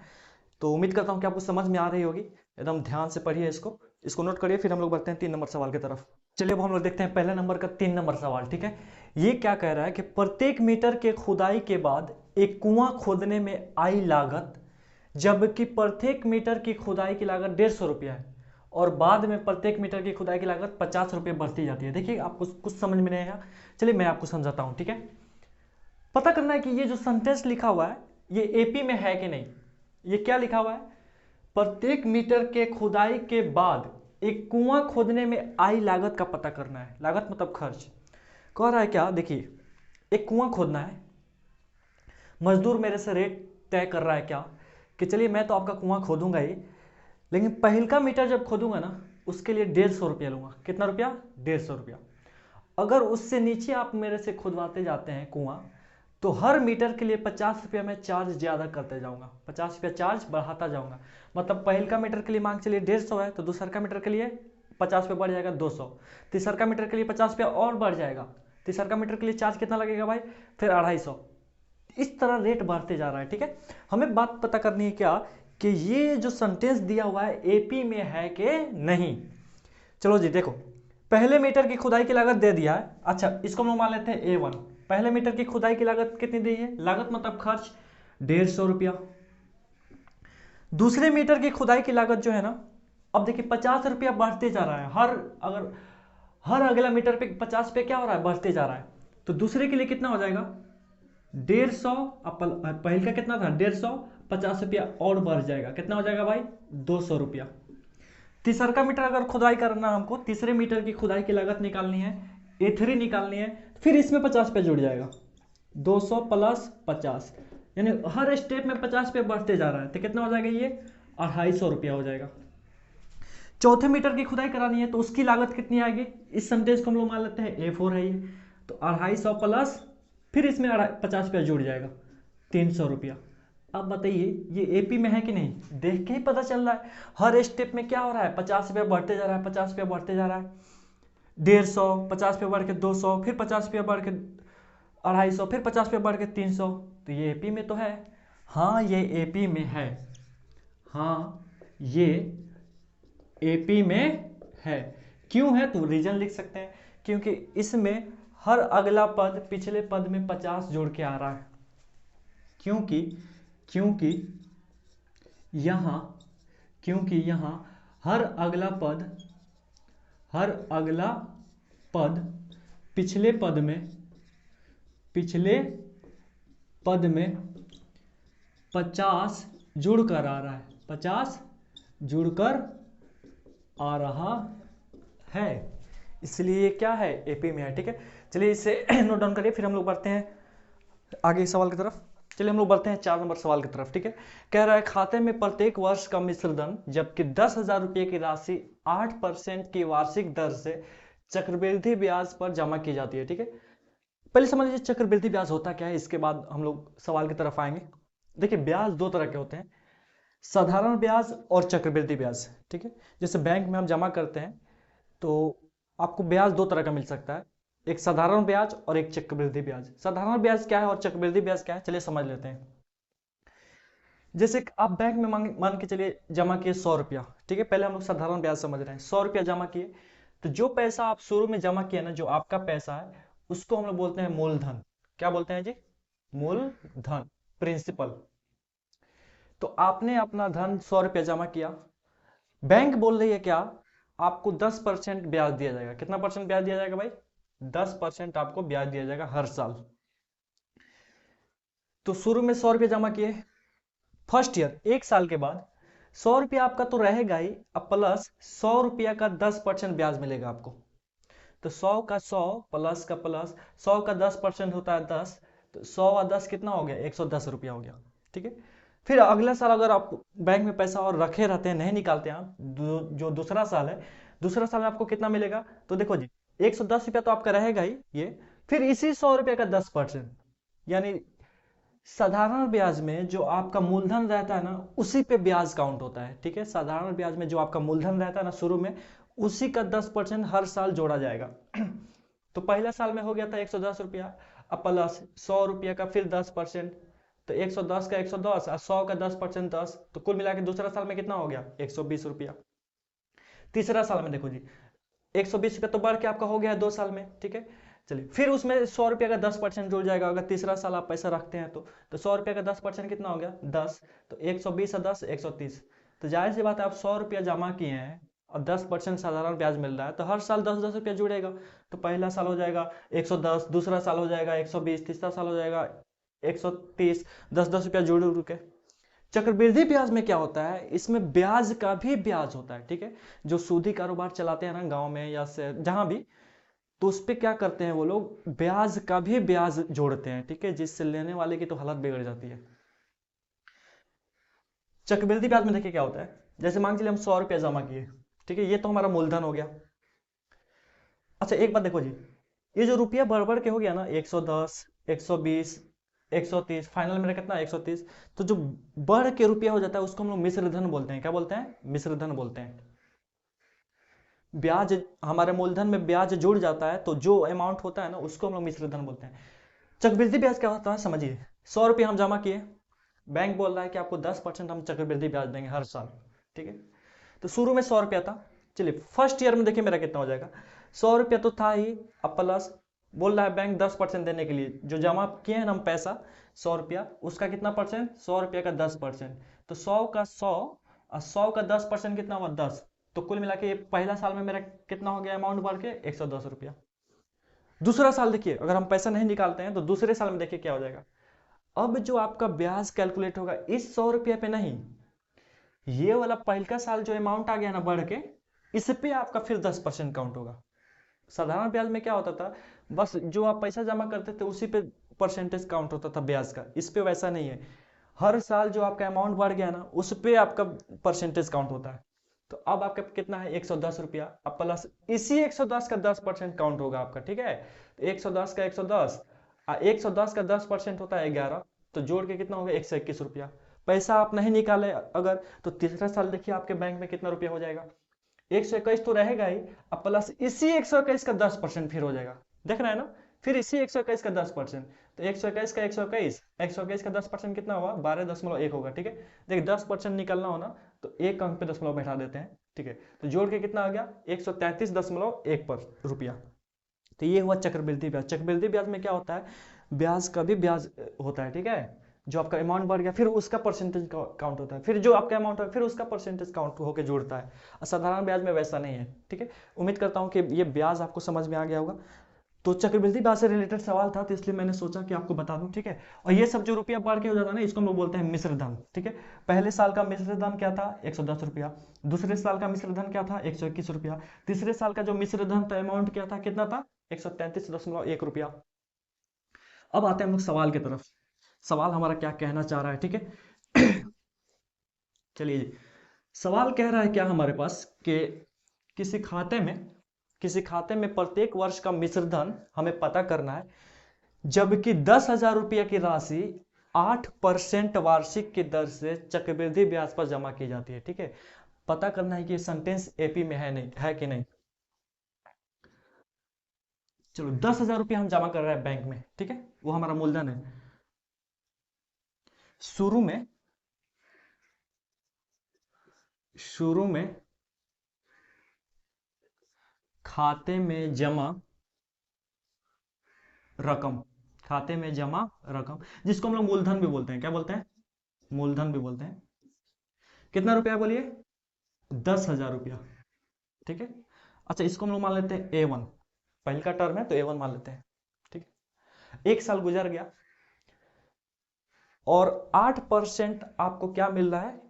तो उम्मीद करता हूँ कि आपको समझ में आ रही होगी, एकदम ध्यान से पढ़िए, इसको नोट करिए, फिर हम लोग बढ़ते हैं 3 नंबर सवाल की तरफ। चलिए अब हम लोग देखते हैं पहले नंबर का 3 नंबर सवाल। ठीक है, ये क्या कह रहा है कि प्रत्येक मीटर के खुदाई के बाद एक कुआं खोदने में आई लागत, जबकि प्रत्येक मीटर की खुदाई की लागत 150 रुपया है, और बाद में प्रत्येक मीटर की खुदाई की लागत 50 रुपये बढ़ती जाती है। देखिए आपको कुछ समझ में नहीं आया, चलिए मैं आपको समझाता हूँ। ठीक है, पता करना है कि ये जो सेंटेंस लिखा हुआ है ये एपी में है कि नहीं। ये क्या लिखा हुआ है, प्रत्येक मीटर के खुदाई के बाद एक कुआं खोदने में आई लागत का पता करना है। लागत मतलब खर्च। कह रहा है क्या, देखिए एक कुआं खोदना है, मजदूर मेरे से रेट तय कर रहा है क्या, कि चलिए मैं तो आपका कुआं खोदूंगा ही, लेकिन पहिलका मीटर जब खोदूंगा ना उसके लिए 150 रुपया लूंगा। कितना रुपया? 150 रुपया। अगर उससे नीचे आप मेरे से खुदवाते जाते हैं कुआं, तो हर मीटर के लिए 50 रुपया मैं चार्ज ज़्यादा करते जाऊंगा, 50 रुपया चार्ज बढ़ाता जाऊंगा। मतलब पहिलका मीटर के लिए मान चलिए 150 है, तो दूसर का मीटर के लिए 50 रुपया बढ़ जाएगा 200, तीसर का मीटर के लिए 50 रुपया और बढ़ जाएगा, तीसर का मीटर के लिए चार्ज कितना लगेगा भाई, फिर 250। इस तरह रेट बढ़ते जा रहा है। ठीक है, हमें बात पता करनी है क्या, कि ये जो सेंटेंस दिया हुआ है एपी में है कि नहीं। चलो जी देखो, पहले मीटर की खुदाई की लागत दे दिया है। अच्छा, इसको हम लोग मान लेते हैं A1। पहले मीटर की खुदाई की लागत कितनी दी है, लागत मतलब खर्च 150 रुपया। दूसरे मीटर की खुदाई की लागत जो है ना, अब देखिए 50 रुपया बढ़ते जा रहा है, हर अगला मीटर पे 50 पे क्या हो रहा है, बढ़ते जा रहा है। तो दूसरे के लिए कितना हो जाएगा, 150। पहले का कितना था 150, 50 रुपया और बढ़ जाएगा, कितना हो जाएगा भाई 200 रुपया। तीसर का मीटर अगर खुदाई करना हमको, तीसरे मीटर की खुदाई की लागत निकालनी है, A3 निकालनी है, फिर इसमें 50 पे जुड़ जाएगा, 200 प्लस 50, यानी हर स्टेप में 50 पे बढ़ते जा रहा है, तो कितना हो जाएगा ये 250 रुपया हो जाएगा। चौथे मीटर की खुदाई करानी है तो उसकी लागत कितनी आएगी, इस सेंटेंस को हम लोग मान लेते हैं A4 है ये, तो 250 प्लस फिर इसमें 50 रुपया जुड़ जाएगा, 300 रुपया। अब बताइए ये एपी में है कि नहीं, देख के ही पता चल रहा है हर स्टेप में क्या हो रहा है, 50 रुपया बढ़ते जा रहा है, 50 रुपया बढ़ते जा रहा है, 150, 50 रुपया बढ़ के 200, फिर 50 रुपया बढ़ के 250, फिर 50 रुपया बढ़ के 300। तो ये एपी में तो है, हाँ ये एपी में है, हाँ ये एपी में है। क्यों है तो रीजन लिख सकते हैं, क्योंकि इसमें हर अगला पद पिछले पद में 50 जोड़ के आ रहा है। क्योंकि क्योंकि यहां क्योंकि यहां हर अगला पद पिछले पद में 50 जुड़कर आ रहा है, 50 जुड़कर आ रहा है, इसलिए ये क्या है एपी में है। ठीक है, चलिए इसे नोट डाउन करिए, फिर हम लोग बढ़ते हैं आगे सवाल की तरफ। चलिए हम लोग बढ़ते हैं 4 नंबर सवाल की तरफ। ठीक है, कह रहा है खाते में प्रत्येक वर्ष का मिश्रधन जबकि 10,000 रुपये की राशि 8% की वार्षिक दर से चक्रवृद्धि ब्याज पर जमा की जाती है। ठीक है, पहले समझ लीजिए चक्रवृद्धि ब्याज होता क्या है, इसके बाद हम लोग सवाल की तरफ आएंगे। देखिए ब्याज दो तरह के होते हैं, साधारण ब्याज और चक्रवृद्धि ब्याज। ठीक है, जैसे बैंक में हम जमा करते हैं तो आपको ब्याज दो तरह का मिल सकता है, एक साधारण ब्याज और एक चक्रवृद्धि ब्याज। साधारण ब्याज क्या है और चक्रवृद्धि ब्याज क्या है, चलिए समझ लेते हैं। जैसे आप बैंक में मान के चलिए जमा किए 100 रुपया। ठीक है, पहले हम लोग साधारण ब्याज समझ रहे हैं, 100 रुपया जमा किए, तो जो पैसा आप शुरू में जमा किया ना, जो आपका पैसा है उसको हम लोग बोलते हैं मूलधन। क्या बोलते हैं जी, मूलधन, प्रिंसिपल। तो आपने अपना धन 100 रुपया जमा किया, बैंक बोल रही है क्या, आपको 10% ब्याज दिया जाएगा। कितना परसेंट ब्याज दिया जाएगा भाई, 10% आपको ब्याज दिया जाएगा हर साल। तो शुरू में 100 रुपया जमा किए, फर्स्ट ईयर 1 साल के बाद 100 रुपया आपका तो रहेगा ही, अब प्लस 100 रुपया का 10% ब्याज मिलेगा आपको। तो 100 का 100 प्लस का प्लस, 100 का 10% होता है 10, तो 100 और 10 कितना हो गया, 110 रुपया हो गया। ठीक है, फिर अगले साल अगर आप बैंक में पैसा और रखे रहते हैं, नहीं निकालते हैं आप, जो दूसरा साल है, दूसरा साल में आपको कितना मिलेगा, तो देखो जी 110 रुपया तो आपका रहेगा ही ये, फिर इसी 100 रुपया का 10%, यानी साधारण ब्याज में जो आपका मूलधन रहता है ना उसी पे ब्याज काउंट होता है। ठीक है, साधारण ब्याज में जो आपका मूलधन रहता है ना शुरू में, उसी का 10% हर साल जोड़ा जाएगा। तो पहला साल में हो गया था 110 रुपया, अब प्लस 100 रुपया का फिर 10%, तो 110 का 110 और 100 का 10% 10, तो कुल मिला के दूसरा साल में कितना हो गया 120 रुपया। तीसरा साल में देखो जी 120 रुपया तो बढ़ के आपका हो गया 2 साल में। ठीक है, चलिए फिर उसमें 100 रुपया का 10% जुड़ जाएगा, अगर तीसरा साल आप पैसा रखते हैं तो 100 रुपया का 10% कितना हो गया 10, तो 120 और 10 130। तो जाहिर सी बात है आप 100 रुपया जमा किए हैं और 10% साधारण ब्याज मिल रहा है, तो हर साल 10-10 रुपया जुड़ेगा। तो पहला साल हो जाएगा 110, दूसरा साल हो जाएगा 120, तीसरा साल हो जाएगा 130, 10-10 रुपया जुड़ के चक्रवृद्धि ब्याज में क्या होता है, इसमें ब्याज का भी ब्याज होता है, ठीक है। जो सूदी कारोबार चलाते हैं ना गांव में या शहर जहां भी, तो उस पे क्या करते हैं वो लोग, ब्याज का भी ब्याज जोड़ते हैं, ठीक है, जिससे लेने वाले की तो हालत बिगड़ जाती है। चक्रवृद्धि ब्याज में देखिए क्या होता है, जैसे मान चलिए हम 100 रुपया जमा किए, ठीक है, ये तो हमारा मूलधन हो गया। अच्छा एक बात देखो जी, ये जो रुपया बढ़ बढ़ के हो गया ना, 110, 120, 130, फाइनल मेरा कितना 130, तो जो बढ़ के रुपया हो जाता है उसको हम लोग मिश्र धन बोलते हैं। क्या बोलते हैं? मिश्र धन बोलते हैं। ब्याज, हमारे मूलधन में ब्याज जुड़ जाता है तो जो अमाउंट होता है ना उसको हम लोग मिश्र धन बोलते हैं। चक्रवृद्धि ब्याज क्या होता है समझिए, 100 रुपये हम जमा किए, बैंक बोल रहा है कि आपको 10% हम चक्रवृद्धि ब्याज देंगे हर साल, ठीक है। तो शुरू में 100 रुपया था, चलिए फर्स्ट ईयर में देखिए मेरा कितना हो जाएगा, 100 रुपया तो था ही, अब प्लस बोल रहा है बैंक 10% देने के लिए, जो जमा किए हैं ना हम पैसा 100 रुपया, उसका कितना परसेंट, 100 रुपया का 10%, तो 100 का 100 और 100 का 10% कितना हुआ 10, तो कुल मिला के ये पहला साल में मेरा कितना हो गया अमाउंट बढ़ के 110 रुपया। दूसरा साल देखिए, अगर हम पैसा नहीं निकालते हैं तो दूसरे साल में देखिए क्या हो जाएगा, अब जो आपका ब्याज कैलकुलेट होगा इस 100 रुपया पे नहीं, ये वाला पहला साल जो अमाउंट आ गया ना बढ़ के, इस पे आपका फिर 10% काउंट होगा। साधारण ब्याज में क्या होता था, बस जो आप पैसा जमा करते थे उसी पे परसेंटेज काउंट होता था ब्याज का, इस पे वैसा नहीं है। हर साल जो आपका अमाउंट बढ़ गया ना उस पे आपका परसेंटेज काउंट होता है। तो अब आपका कितना है 110 रुपया, अब प्लस इसी 110 का 10% काउंट होगा आपका, ठीक है। तो 110 का 110, 110 का 10% होता है 11, तो जोड़ के कितना हो गया 121 रुपया। पैसा आप नहीं निकाले अगर, तो तीसरा साल देखिए आपके बैंक में कितना रुपया हो जाएगा, 121 तो रहेगा ही, अब प्लस इसी 121 का 10% फिर हो जाएगा, देख रहे हैं ना, फिर इसी 121 का 10%, तो 121 का 121, 121 का 10% कितना हुआ 12.1 होगा, ठीक है। देखिए 10% निकलना हो ना तो एक अंक पे दशमलव बैठा देते हैं, ठीक है। तो जोड़ के कितना आ गया 133.1 पर रुपया। तो ये हुआ चक्रवृद्धि ब्याज। चक्रवृद्धि ब्याज में क्या होता है, ब्याज का भी ब्याज होता है, ठीक है। जो आपका अमाउंट बढ़ गया फिर उसका परसेंटेज काउंट होता है, फिर जो आपका अमाउंट है फिर उसका परसेंटेज काउंट होकर जुड़ता है। साधारण ब्याज में वैसा नहीं है, ठीक है। उम्मीद करता हूँ कि ये ब्याज आपको समझ में आ गया होगा। तो चक्रवृद्धि ब्याज से रिलेटेड सवाल था तो इसलिए मैंने सोचा कि आपको बता दूं, ठीक है। और ये सब जो रुपया बढ़ के हो जाता है ना इसको हम लोग बोलते हैं मिश्र धन, ठीक है। पहले साल का मिश्र धन क्या था 110 रुपया, दूसरे साल का मिश्र धन क्या था 121 रुपया, तीसरे साल का जो मिश्र धन था अमाउंट क्या था कितना था 133.1 रुपया। अब आते हैं हम लोग सवाल की तरफ, सवाल हमारा क्या कहना चाह रहा है, ठीक है। चलिए जी, सवाल कह रहा है क्या हमारे पास कि किसी खाते में किसी खाते में प्रत्येक वर्ष का मिश्र धन हमें पता करना है, जबकि 10,000 रुपये की राशि 8% वार्षिक की दर से चक्रवृद्धि ब्याज पर जमा की जाती है, ठीक है। पता करना है कि ये सेंटेंस एपी में है नहीं है कि नहीं। चलो 10,000 रुपये हम जमा कर रहे हैं बैंक में, ठीक है, वो हमारा मूलधन है। शुरू में शुरू में खाते में जमा रकम, खाते में जमा रकम, जिसको हम लोग मूलधन भी बोलते हैं, क्या बोलते हैं, मूलधन भी बोलते हैं। कितना रुपया बोलिए 10,000 रुपया, ठीक है। अच्छा इसको हम लोग मान लेते हैं A1, पहले का टर्म है तो A1 मान लेते हैं, ठीक है। एक साल गुजर गया और 8% आपको क्या मिल रहा है,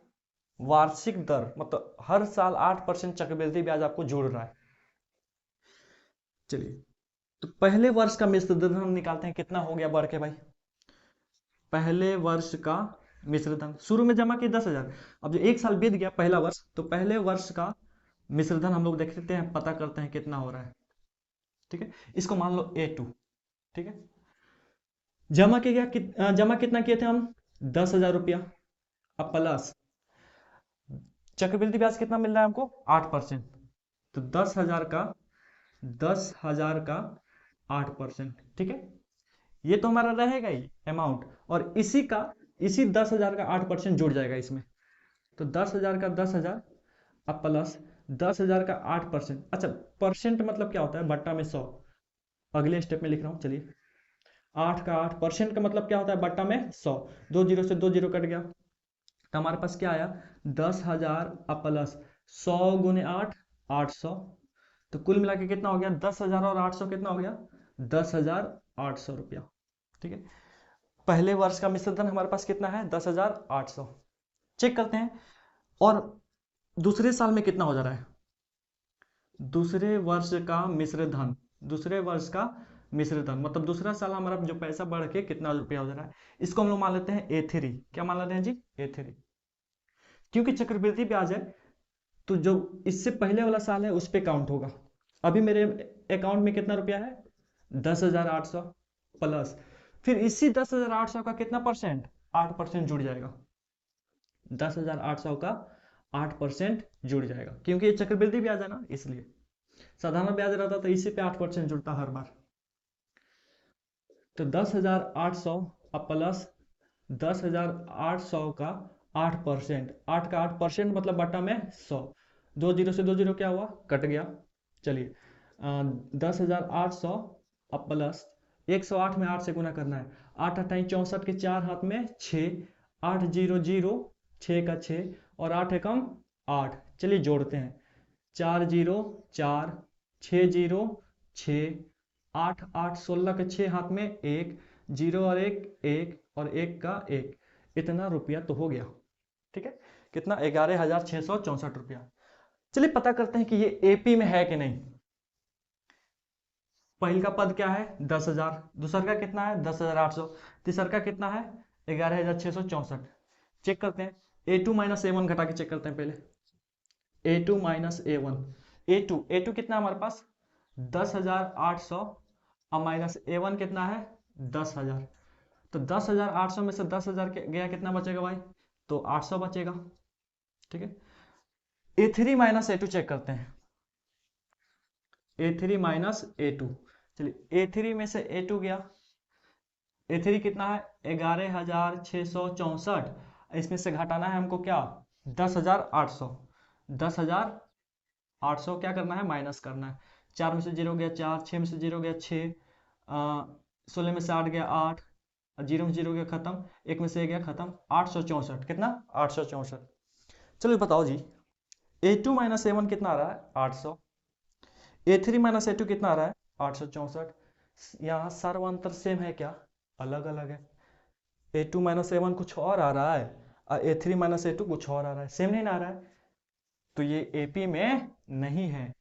वार्षिक दर, मतलब हर साल 8% चक्रवृद्धि ब्याज आपको जुड़ रहा है। चलिए, तो पहले वर्ष का मिश्र धन हम निकालते हैं, कितना हो गया बढ़ के भाई, पहले वर्ष का मिश्र धन शुरू में जमा किए 10,000, अब जो एक साल बीत गया पहला वर्ष, तो पहले वर्ष का मिश्र धन हम लोग देखते हैं, पता करते हैं कितना हो रहा है, ठीक है। इसको मान लो A2, ठीक है। जमा कितना किए थे हम 10,000 रुपया, अब प्लस चक्रवृद्धि ब्याज कितना मिल रहा है हमको 8%, तो 10,000 का 8%, ठीक है। ये तो हमारा रहेगा ही अमाउंट, और इसी 10,000 का 8% जुड़ जाएगा इसमें, तो 10,000 का 10,000 अब प्लस 10,000 का 8%। अच्छा परसेंट मतलब क्या होता है, बट्टा में 100, अगले स्टेप में लिख रहा हूँ, चलिए 8 का 8% का मतलब क्या होता है बट्टा में 100, दो जीरो से दो जीरो कट गया, तो हमारे पास क्या आया 10,000 अब प्लस 100 × 8, 800, तो कुल मिला के कितना हो गया 10,000 और 800 कितना हो गया 10,800 रुपया, ठीक है। पहले वर्ष का मिश्र धन हमारे पास कितना है 10,800, चेक करते हैं। और दूसरे साल में कितना हो जा रहा है, दूसरे वर्ष का मिश्र धन, दूसरे वर्ष का मिश्र धन मतलब दूसरा साल हमारा जो पैसा बढ़ के कितना रुपया हो जा रहा है, इसको हम लोग मान लेते हैं A3। क्या मान लेते हैं जी, A3। क्योंकि चक्रवृद्धि ब्याज है तो जो इससे पहले वाला साल है उस पे काउंट होगा। अभी मेरे अकाउंट में कितना रुपया है, 10,800 प्लस फिर इसी 10,800 का कितना परसेंट, 8% जुड़ जाएगा। 10,800 का 8% जुड़ जाएगा, क्योंकि ये चक्रवृद्धि ब्याज है ना, इसलिए। साधारण ब्याज रहता तो इसी पे 8% जुड़ता हर बार। तो 10,800 अब प्लस 10,800 का 8%, 8 का 8% मतलब बटा में 100, 2 जीरो से 2 जीरो क्या हुआ, कट गया। चलिए 10,800 अब प्लस 108 में 8 से गुना करना है, 8 अट्ठाई 64 के 4 हाथ में 6, 8 जीरो जीरो 6 का 6 और 8 एकम 8। चलिए जोड़ते हैं, 4 जीरो 4, 6 जीरो 6, 8 8 16 के 6 हाथ में 1, 0 और 1 1 और 1 का 1, इतना रुपया तो हो गया। ठीक है, कितना, 11,664 रुपया। चलिए पता करते हैं कि ये एपी में है कि नहीं। पहल का पद क्या है 10,000, दूसर का कितना है 10,800, तीसर का कितना है 11,664। चेक करते हैं, A2 माइनस A1 घटा के चेक करते हैं पहले। A2 माइनस A1, A2 कितना है हमारे पास 10,800 और माइनस A1 कितना है 10,000। तो 10,800 में से 10,000 गया, कितना बचेगा भाई, तो 800 बचेगा। ठीक है, A3 माइनस A2 चेक करते हैं, A3 माइनस A2। चलिए A3 में से A2 गया, A3 कितना है 11,664, इसमें से घटाना है हमको क्या 10,800, 10,800 क्या करना है, माइनस करना है। 4 में से 0 गया 4, 6 में से 0 गया 6, 16 में से 8 गया 8, 0 में 0 गया खत्म, 1 में से 1 गया खत्म, 864। कितना 864। चलिए बताओ जी, A2 माइनस A1 कितना आ रहा है 800, A3 माइनस A2 कितना आ रहा है 864। यहाँ सर्वांतर सेम है क्या, अलग अलग है। A2 माइनस A1 कुछ और आ रहा है और A3 माइनस A2 कुछ और आ रहा है, सेम नहीं ना आ रहा है, तो ये AP में नहीं है।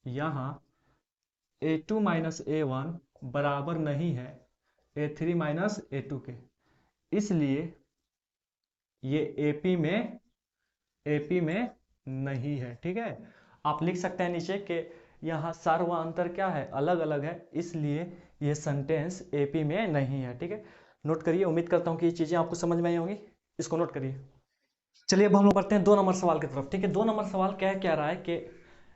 यहाँ A2 माइनस A1 बराबर नहीं है A3 माइनस A2 के, इसलिए ये AP में नहीं है। ठीक है, आप लिख सकते हैं नीचे कि यहाँ सार व अंतर क्या है, अलग अलग है, इसलिए ये सेंटेंस AP में नहीं है। ठीक है, नोट करिए, उम्मीद करता हूँ कि ये चीज़ें आपको समझ में आई होंगी, इसको नोट करिए। चलिए अब हम लोग बढ़ते हैं 2 नंबर सवाल की तरफ। ठीक है, 2 नंबर सवाल क्या रहा है कि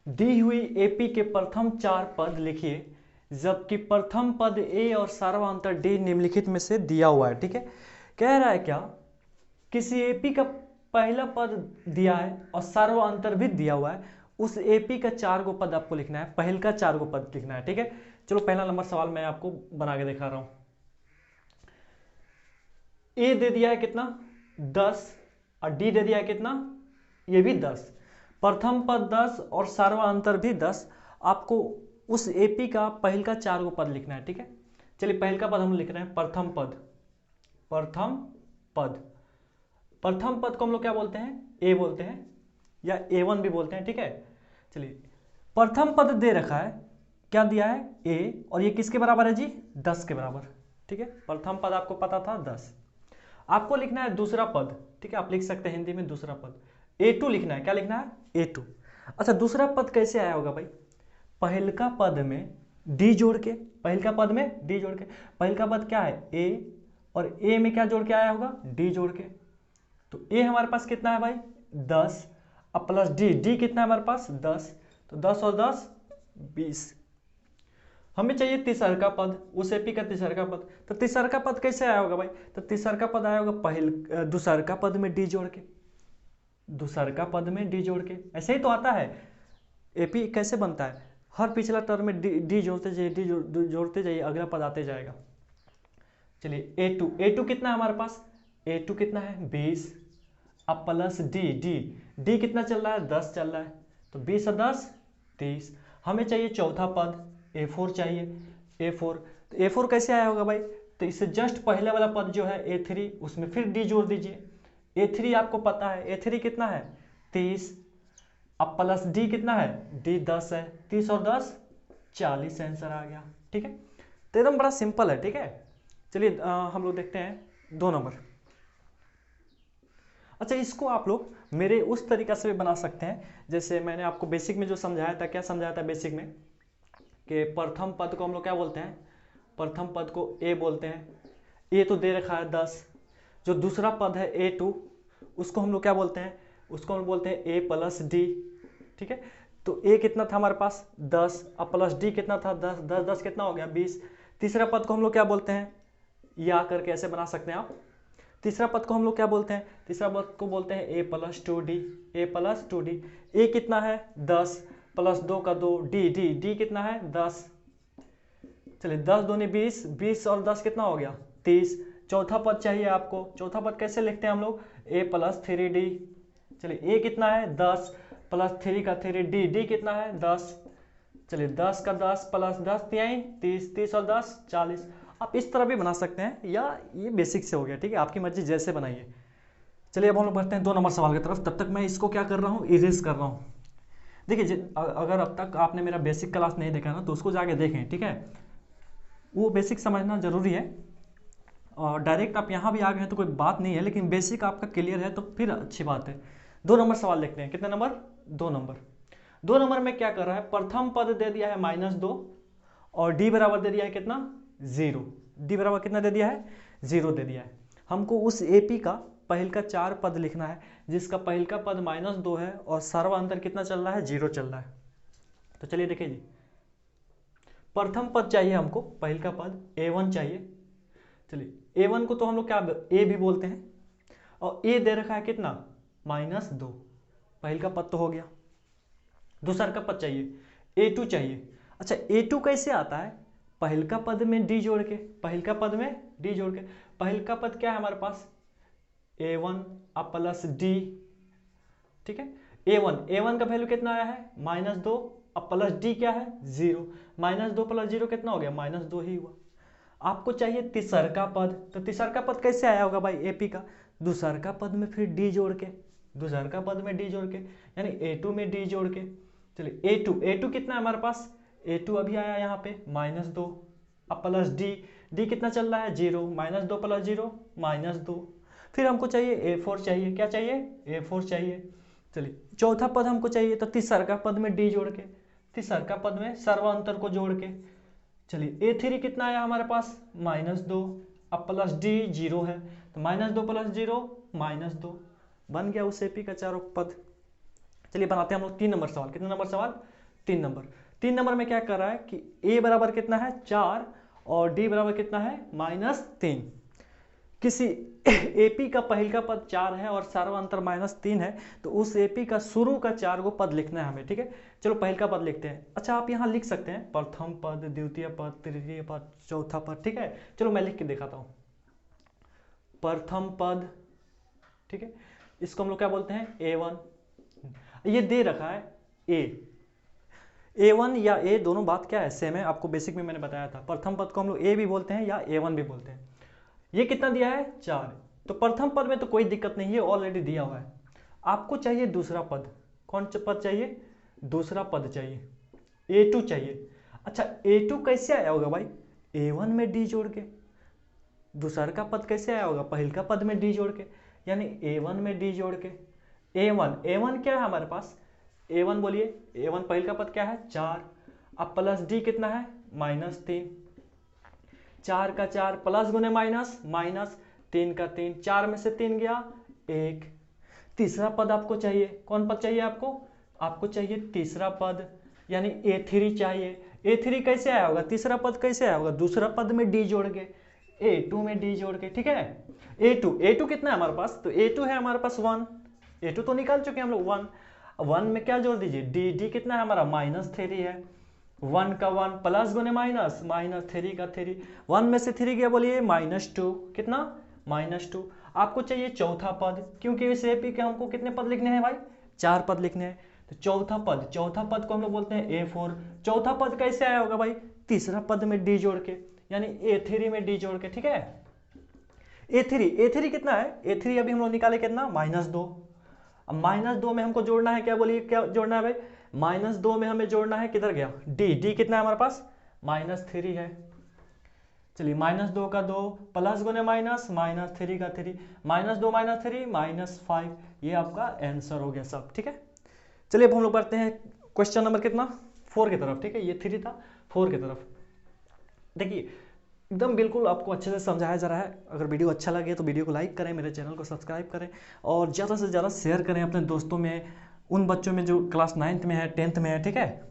दी हुई AP के प्रथम 4 पद लिखिए, जबकि प्रथम पद A और सार्वंतर D निम्नलिखित में से दिया हुआ है। ठीक है, कह रहा है क्या, किसी AP का पहला पद दिया है और सार्वंतर भी दिया हुआ है, उस AP का 4 गो पद आपको लिखना है, पहल का 4 गो पद लिखना है। ठीक है, चलो पहला नंबर सवाल मैं आपको बना के दिखा रहा हूं। A दे दिया है कितना 10 और D दे दिया है कितना, ये भी 10, प्रथम पद 10 और सार्वंतर भी 10, आपको उस AP का पहल का 4 गो पद लिखना है। ठीक है, चलिए पहल का पद हम लिख रहे हैं प्रथम पद, प्रथम पद, प्रथम पद को हम लोग क्या बोलते हैं, A बोलते हैं या A1 भी बोलते हैं। ठीक है, चलिए प्रथम पद दे रखा है, क्या दिया है A, और ये किसके बराबर है जी 10 के बराबर। ठीक है, प्रथम पद आपको पता था 10, आपको लिखना है दूसरा पद। ठीक है, आप लिख सकते हैं हिंदी में दूसरा पद A2 लिखना है, क्या लिखना है A2। अच्छा दूसरा पद कैसे आया होगा भाई, पहल का पद में D जोड़ के, पहल का पद में D जोड़ के, पहल का पद क्या है A और A में क्या जोड़ के आया होगा D जोड़ के, तो A हमारे पास कितना है भाई 10 अब प्लस D कितना है हमारे पास 10, तो 10 और 10 20। हमें चाहिए तीसरा पद, उस AP का तीसरा पद, तो तीसरा पद कैसे आया होगा भाई, तो तीसरा पद आया होगा दूसरा पद में D जोड़ के, दूसरा पद में D जोड़ के, ऐसे ही तो आता है। AP कैसे बनता है, हर पिछला टर्म में D जोड़ते जाइए, D जोड़ते जाइए, अगला पद आते जाएगा। चलिए A2 कितना है हमारे पास, A2 कितना है 20 अब प्लस D कितना चल रहा है 10 चल रहा है, तो 20 और 10 30। हमें चाहिए चौथा पद A4 चाहिए, A4, तो A4 कैसे आया होगा भाई, तो इससे जस्ट पहले वाला पद जो है A3 उसमें फिर D जोड़ दीजिए, A3 आपको पता है, A3 कितना है 30, अब प्लस D कितना है, D 10 है, 30 और 10 40 आंसर आ गया। ठीक है, तो एकदम बड़ा सिंपल है। ठीक है, चलिए हम लोग देखते हैं 2 नंबर। अच्छा, इसको आप लोग मेरे उस तरीका से भी बना सकते हैं जैसे मैंने आपको बेसिक में जो समझाया था। क्या समझाया था बेसिक में कि प्रथम पद को हम लोग क्या बोलते हैं, प्रथम पद को ए बोलते हैं। ए तो दे रखा है 10, जो दूसरा पद है A2 उसको हम लोग क्या बोलते हैं, उसको हम बोलते हैं A प्लस डी। ठीक है, तो A कितना था हमारे पास 10, अब प्लस D कितना था 10, 10 10 कितना हो गया 20। तीसरा पद को हम लोग क्या बोलते हैं, या करके ऐसे बना सकते हैं आप। तीसरा पद को हम लोग क्या बोलते हैं, तीसरा पद को बोलते हैं A plus 2D, A plus 2D। A कितना है 10, प्लस 2 का 2, D कितना है 10। चलिए 10 दूनी 20, 20 और 10 कितना हो गया 30। चौथा पद चाहिए आपको, चौथा पद कैसे लिखते हैं हम लोग, A प्लस 3D। चलिए A कितना है 10, प्लस 3 का 3, D कितना है 10। चलिए 10 का 10 प्लस 10 3 30, 30 और 10 40। आप इस तरह भी बना सकते हैं, या ये बेसिक से हो गया। ठीक है, आपकी मर्जी जैसे बनाइए। चलिए अब हम लोग बढ़ते हैं 2 नंबर सवाल की तरफ। तब तक मैं इसको क्या कर रहा हूँ, इरेज कर रहा हूँ। देखिए अगर अब तक आपने मेरा बेसिक क्लास नहीं देखा ना तो उसको जाके देखें। ठीक है, वो बेसिक समझना जरूरी है। और डायरेक्ट आप यहाँ भी आ गए हैं तो कोई बात नहीं है, लेकिन बेसिक आपका क्लियर है तो फिर अच्छी बात है। 2 नंबर सवाल देखते हैं। कितने नंबर, 2 नंबर। 2 नंबर में क्या कर रहा है, प्रथम पद दे दिया है -2 और D बराबर दे दिया है कितना 0। D बराबर कितना दे दिया है 0 दे दिया है। हमको उस AP का पहल का 4 पद लिखना है जिसका पहल का पद -2 है और सर्वांतर कितना चल रहा है 0 चल रहा है। तो चलिए देखिए जी, प्रथम पद चाहिए हमको, पहल का पद A1 चाहिए। चलिए A1 को तो हम लोग क्या A भी बोलते हैं, और A दे रखा है कितना -2, पहल का पद तो हो गया। दूसरा का पद चाहिए A2 चाहिए। अच्छा A2 कैसे आता है, पहल का पद में D जोड़ के, पहल का पद में D जोड़ के। पहल का पद क्या है हमारे पास A1 अब प्लस D। ठीक है, A1 का वैल्यू कितना आया है -2, अब प्लस D क्या है 0। -2 प्लस 0 कितना हो गया -2 ही हुआ। आपको चाहिए तीसरा पद, तो तीसरा पद कैसे आया होगा भाई AP का, दूसरा पद में फिर D जोड़ के, दूसरा पद में D जोड़ के, यानी A2 में D जोड़ के। चलिए A2 कितना है हमारे पास, A2 अभी आया यहाँ पे -2, अब प्लस D कितना चल रहा है 0, -2 प्लस 0 -2। फिर हमको चाहिए A4 चाहिए, क्या चाहिए A4 चाहिए। चलिए चौथा पद हमको चाहिए, तो तीसरा पद में D जोड़ के, तीसरा पद में सर्वांतर को जोड़ के। चलिए A3 कितना आया हमारे पास -2, अब प्लस D 0 है, तो -2 प्लस 0 -2 बन गया उस AP का चारों पद। चलिए बनाते हैं हम लोग 3 नंबर सवाल। कितने नंबर सवाल 3 नंबर। 3 नंबर में क्या कर रहा है कि A बराबर कितना है 4 और D बराबर कितना है -3। किसी AP का पहल का पद 4 है और सर्वांतर -3 है, तो उस AP का शुरू का 4 गो पद लिखना है हमें। ठीक है, चलो पहल का पद लिखते हैं। अच्छा आप यहाँ लिख सकते हैं प्रथम पद, द्वितीय पद, तृतीय पद, चौथा पद। ठीक है, चलो मैं लिख के दिखाता हूँ। प्रथम पद, ठीक है, इसको हम लोग क्या बोलते हैं A1। ये दे रखा है A1 या A दोनों बात क्या है सेम है, आपको बेसिक में मैंने बताया था। प्रथम पद को हम लोग A भी बोलते हैं या A1 भी बोलते हैं। ये कितना दिया है 4, तो प्रथम पद में तो कोई दिक्कत नहीं है, ऑलरेडी दिया हुआ है। आपको चाहिए दूसरा पद, कौन सा पद चाहिए, दूसरा पद चाहिए A2 चाहिए। अच्छा A2 कैसे आया होगा भाई, A1 में D जोड़ के। दूसरा का पद कैसे आया होगा, पहल का पद में D जोड़ के, यानी A1 में D जोड़ के। A1 क्या है हमारे पास, A1 बोलिए, A1 पहल का पद क्या है 4, अब प्लस D कितना है -3। 4 का 4 प्लस गुने माइनस, -3 का 3, 4 में से 3 गया 1। तीसरा पद आपको चाहिए, कौन पद चाहिए आपको, आपको चाहिए तीसरा पद, यानी A3 चाहिए। A3 कैसे आया होगा, तीसरा पद कैसे आया होगा, दूसरा पद में D जोड़ के, A2 में D जोड़ के। ठीक है, A2 कितना है हमारे पास, तो A2 है हमारे पास 1, A2 तो निकाल चुके हैं हम लोग 1 में क्या जोड़ दीजिए D कितना है हमारा -3 है। 1 का 1 प्लस गुने माइनस, -3 का 3, 1 में से 3 गया बोलिए -2, कितना -2। आपको चाहिए चौथा पद, क्योंकि इस AP के हमको कितने पद लिखने हैं भाई 4 पद लिखने हैं, तो चौथा पद को हम लोग बोलते हैं A4। चौथा पद कैसे आया होगा भाई, तीसरा पद में D जोड़ के, यानी A3 में D जोड़ के। ठीक है, A3 कितना है, A3 अभी हम लोग निकाले कितना, -2। अब -2 में हमको जोड़ना है क्या, बोलिए क्या जोड़ना है भाई, -2 में हमें जोड़ना है, किधर गया D कितना है हमारे पास, -3 है। चलिए -2 का 2 प्लस गुने माइनस, -3 का 3, -2 -3 -5, ये आपका आंसर हो गया सब, ठीक है। चलिए अब हम लोग बढ़ते हैं क्वेश्चन नंबर कितना, 4 की तरफ, ठीक है। ये 3 था, 4 की तरफ। देखिए एकदम बिल्कुल आपको अच्छे से समझाया जा रहा है। अगर वीडियो अच्छा लगे तो वीडियो को लाइक करें, मेरे चैनल को सब्सक्राइब करें और ज़्यादा से ज़्यादा शेयर करें अपने दोस्तों में, उन बच्चों में जो क्लास 9th में है, 10th में है, ठीक है।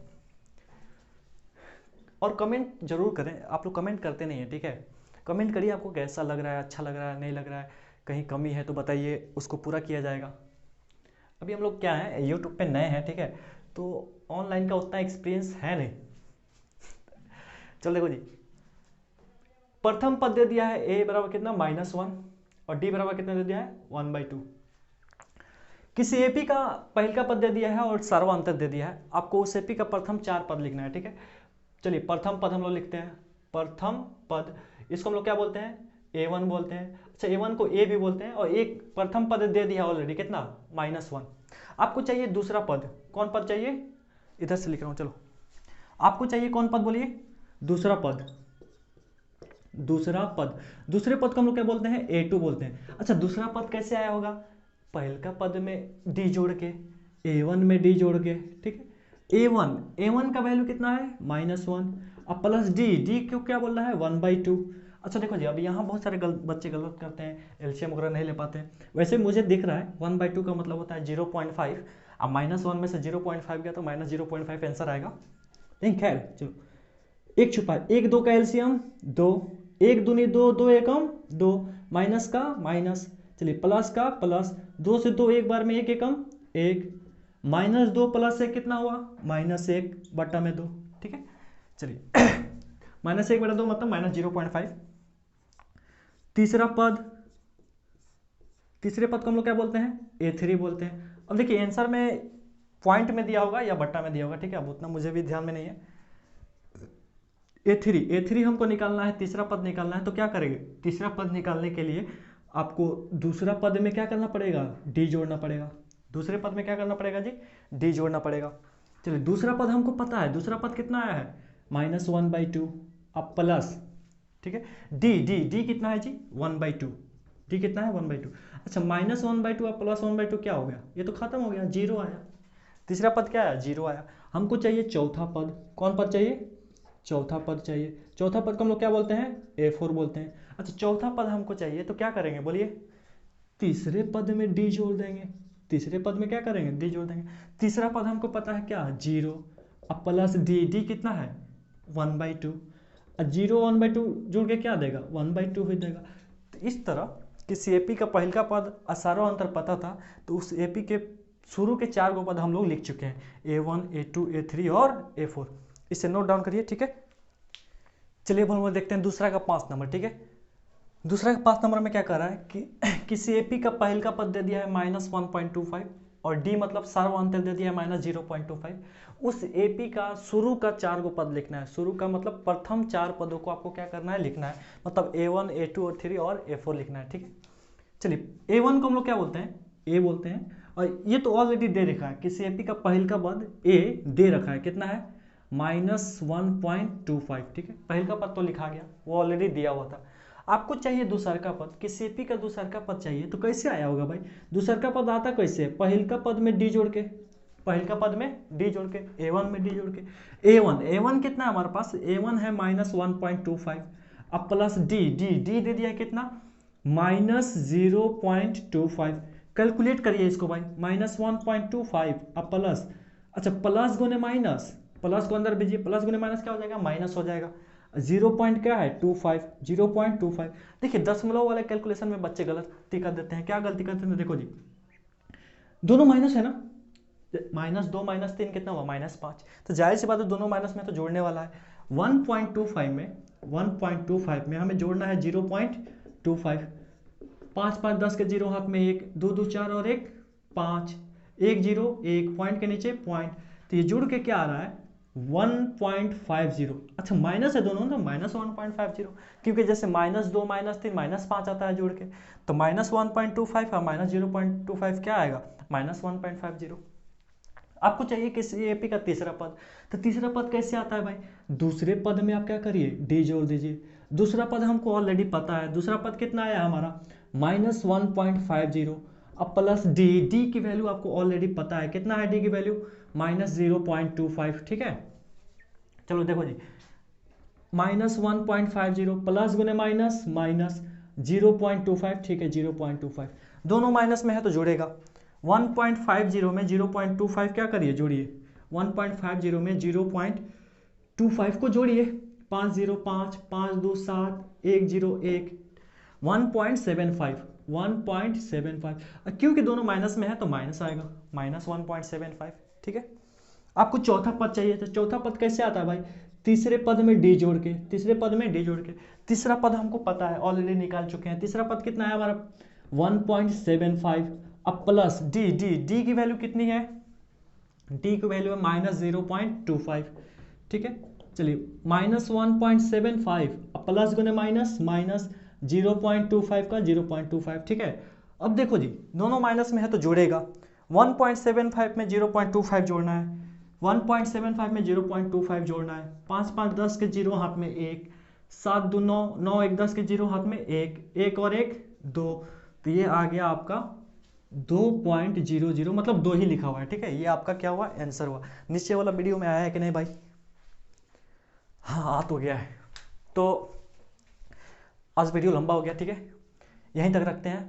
और कमेंट जरूर करें, आप लोग कमेंट करते नहीं है, ठीक है। कमेंट करिए आपको कैसा लग रहा है, अच्छा लग रहा है, नहीं लग रहा है, कहीं कमी है तो बताइए, उसको पूरा किया जाएगा। अभी हम लोग क्या है, यूट्यूब पे नए हैं, ठीक है, तो ऑनलाइन का उतना एक्सपीरियंस है नहीं। चलो देखो जी, प्रथम पद दे दिया है a बराबर कितना, -1 और d बराबर कितना दे दिया है, 1/2। किसी एपी का पहल का पद दे दिया है और सर्वांतर दे दिया है, आपको उस एपी का प्रथम 4 पद लिखना है, ठीक है। चलिए प्रथम पद हम लोग लिखते हैं, प्रथम पद इसको हम लोग क्या बोलते हैं, a1 बोलते हैं। अच्छा a1 को a भी बोलते हैं, और एक प्रथम पद दे दिया ऑलरेडी कितना, -1। आपको चाहिए दूसरा पद, कौन पद चाहिए, इधर से लिख रहा हूँ, चलो आपको चाहिए कौन पद, बोलिए दूसरा पद। दूसरा पद, दूसरे पद को हम लोग क्या बोलते हैं, a2 बोलते हैं। अच्छा दूसरा पद कैसे आया होगा, पहल का पद में d जोड़ के, a1 में d जोड़ के, ठीक है। a1 का वैल्यू कितना है, -1, अब प्लस d क्यों क्या बोल रहा है, 1/2। अच्छा देखो जी, अब यहाँ बहुत सारे बच्चे गलत करते हैं, एलसीएम वगैरह नहीं ले पाते हैं। वैसे मुझे दिख रहा है 1/2 का मतलब होता है 0.5, अब -1 में से 0.5 गया तो -0.5 आंसर आएगा। नहीं खैर चलो, एक छुपा, 1 2 का एलसीएम 2, 1 दूनी 2, 2 एकम 2, माइनस का माइनस, चलिए प्लस का प्लस, 2 से 2 एक बार में 1 एकम 1, -2 प्लस 1 कितना हुआ, -1 बटा में 2, ठीक है। चलिए -1 बटा 2 मतलब -0.5। तीसरा पद, तीसरे पद को हम लोग क्या बोलते हैं, a3 बोलते हैं। अब देखिए आंसर में पॉइंट में दिया होगा या बट्टा में दिया होगा, ठीक है, अब उतना मुझे भी ध्यान में नहीं है। A3 हमको निकालना है, तीसरा पद निकालना है, तो क्या करेंगे, तीसरा पद निकालने के लिए आपको दूसरा पद में क्या करना पड़ेगा, d जोड़ना पड़ेगा। दूसरे पद में क्या करना पड़ेगा जी, d जोड़ना पड़ेगा। चलिए दूसरा पद हमको पता है, दूसरा पद कितना आया है, -1/2, अब प्लस, ठीक है, d कितना है जी, 1/2, d कितना है 1/2। अच्छा -1/2 अब +1/2 क्या हो गया, ये तो खत्म हो गया, 0 आया। तीसरा पद क्या आया, 0 आया। हमको चाहिए चौथा पद, कौन पद चाहिए, चौथा पद चाहिए। चौथा पद को हम लोग क्या बोलते हैं, a4 बोलते हैं। अच्छा चौथा पद हमको चाहिए तो क्या करेंगे, बोलिए तीसरे पद में d जोड़ देंगे, तीसरे पद में क्या करेंगे, d जोड़ देंगे। तीसरा पद हमको पता है क्या, 0, अब प्लस d कितना है 1/2, 0 1/2 जोड़ के क्या देगा, 1/2 ही देगा। तो इस तरह किसी एपी का पहल का पद असारो अंतर पता था तो उस एपी के शुरू के 4 गो पद हम लोग लिख चुके हैं, a1 a2 a3 और a4। इसे नोट डाउन करिए, ठीक है। चलिए अब हम लोग देखते हैं दूसरा का 5 नंबर, ठीक है। दूसरा का 5 नंबर में क्या कर रहा है कि किसी एपी का पहल का पद दे दिया है -1.25 और d मतलब सर्वांतर दे दिया है -0.25। उस एपी का शुरू का 4 गो पद लिखना है, शुरू का मतलब प्रथम 4 पदों को आपको क्या करना है, लिखना है, मतलब a1 a2 और 3 और a4 लिखना है, ठीक है। चलिए a1 को हम लोग क्या बोलते हैं, a बोलते हैं, और ये तो ऑलरेडी दे रखा है, किसी एपी का पहल का पद a दे रखा है, कितना है -1.25, ठीक है। पहल का पद तो लिखा गया, वो ऑलरेडी दिया हुआ था। आपको चाहिए दूसर का पद, किसी एपी का दूसर का पद चाहिए, तो कैसे आया होगा भाई, दूसर का पद आता कैसे, पहल का पद में d जोड़ के, पहल का पद में d जोड़ के, a1 में d जोड़ के, a1 कितना है हमारे पास, a1 है -1.25, अब प्लस d दे दिया है कितना, -0.25। कैलकुलेट करिए इसको भाई, -1.25 अब प्लस, अच्छा प्लस गुने माइनस, प्लस को अंदर भेजिए, प्लस गुने माइनस क्या हो जाएगा, माइनस हो जाएगा। 0 पॉइंट क्या है 25, 0.25। देखिए दशमलव वाले कैलकुलेशन में बच्चे गलती कर देते हैं, क्या गलती करते हैं, देखो जी दोनों माइनस है ना, -2 -3 कितना हुआ, -5, तो जाहिर सी बात है दोनों माइनस में तो जोड़ने वाला है। 1.25 में हमें जोड़ना है 0.25, 5 5 10 के 0 हाथ में 1, 2 2 4 और 1 5, 1 0 1 पॉइंट के नीचे पॉइंट, तो ये जुड़ के क्या आ रहा है 1.50। अच्छा माइनस है दोनों ना, -1.50, क्योंकि जैसे -2 -3 -5 आता है जोड़ के, तो -1.25 और -0.25 क्या आएगा, -1.50। आपको चाहिए किसी एपी का तीसरा पद, तो तीसरा पद कैसे आता है भाई, दूसरे पद में आप क्या करिए, डी जोड़ दीजिए। दूसरा पद हमको ऑलरेडी पता है, दूसरा पद कितना आया हमारा, -1.50, अब प्लस डी, डी की वैल्यू आपको ऑलरेडी पता है, कितना है डी की वैल्यू, -0.25, ठीक है। चलो देखो जी, -1.50 प्लस गुने माइनस माइनस 0.25, ठीक है 0.25, दोनों माइनस में है तो जोड़ेगा। 1.50 में 0.25 क्या करिए, जोड़िए। 1.50 में 0.25 को जोड़िए, 505, 5 2 7, 101, 1.75, 1.75, क्योंकि दोनों माइनस में है तो माइनस आएगा, -1.75, ठीक है। आपको चौथा पद चाहिए था, चौथा पद कैसे आता है भाई, तीसरे पद में डी जोड़ के, तीसरे पद में डी जोड़ के। तीसरा पद हमको पता है, ऑलरेडी निकाल चुके हैं। तीसरा पद कितना है हमारा, 1.75, अब प्लस डी, डी डी की वैल्यू कितनी है, डी की वैल्यू है -0.25, ठीक है। चलिए -1.75, अब प्लस गुने माइनस माइनस 0.25 का 0.25, ठीक है। अब देखो जी, दोनों माइनस में है तो जोड़ेगा। 1.75 में 0.25 जोड़ना है, 1.75 में 0.25 जोड़ना है, 5 5 10 के 0 हाथ में 1, 7 2 9, 9 1 10 के 0 हाथ में 1, 1 और 1 2, तो ये आ गया आपका 2.00, मतलब 2 ही लिखा हुआ है, ठीक है। ये आपका क्या हुआ, आंसर हुआ। नीचे वाला वीडियो में आया है कि नहीं भाई, हाँ आ तो गया है। तो आज वीडियो लंबा हो गया, ठीक है, यहीं तक रखते हैं।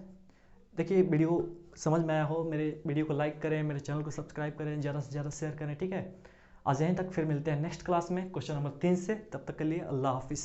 देखिए वीडियो समझ में आया हो, मेरे वीडियो को लाइक करें, मेरे चैनल को सब्सक्राइब करें, ज़्यादा से ज़्यादा शेयर करें, ठीक है। आज यहीं तक, फिर मिलते हैं नेक्स्ट क्लास में क्वेश्चन नंबर 3 से। तब तक के लिए अल्लाह हाफिज़।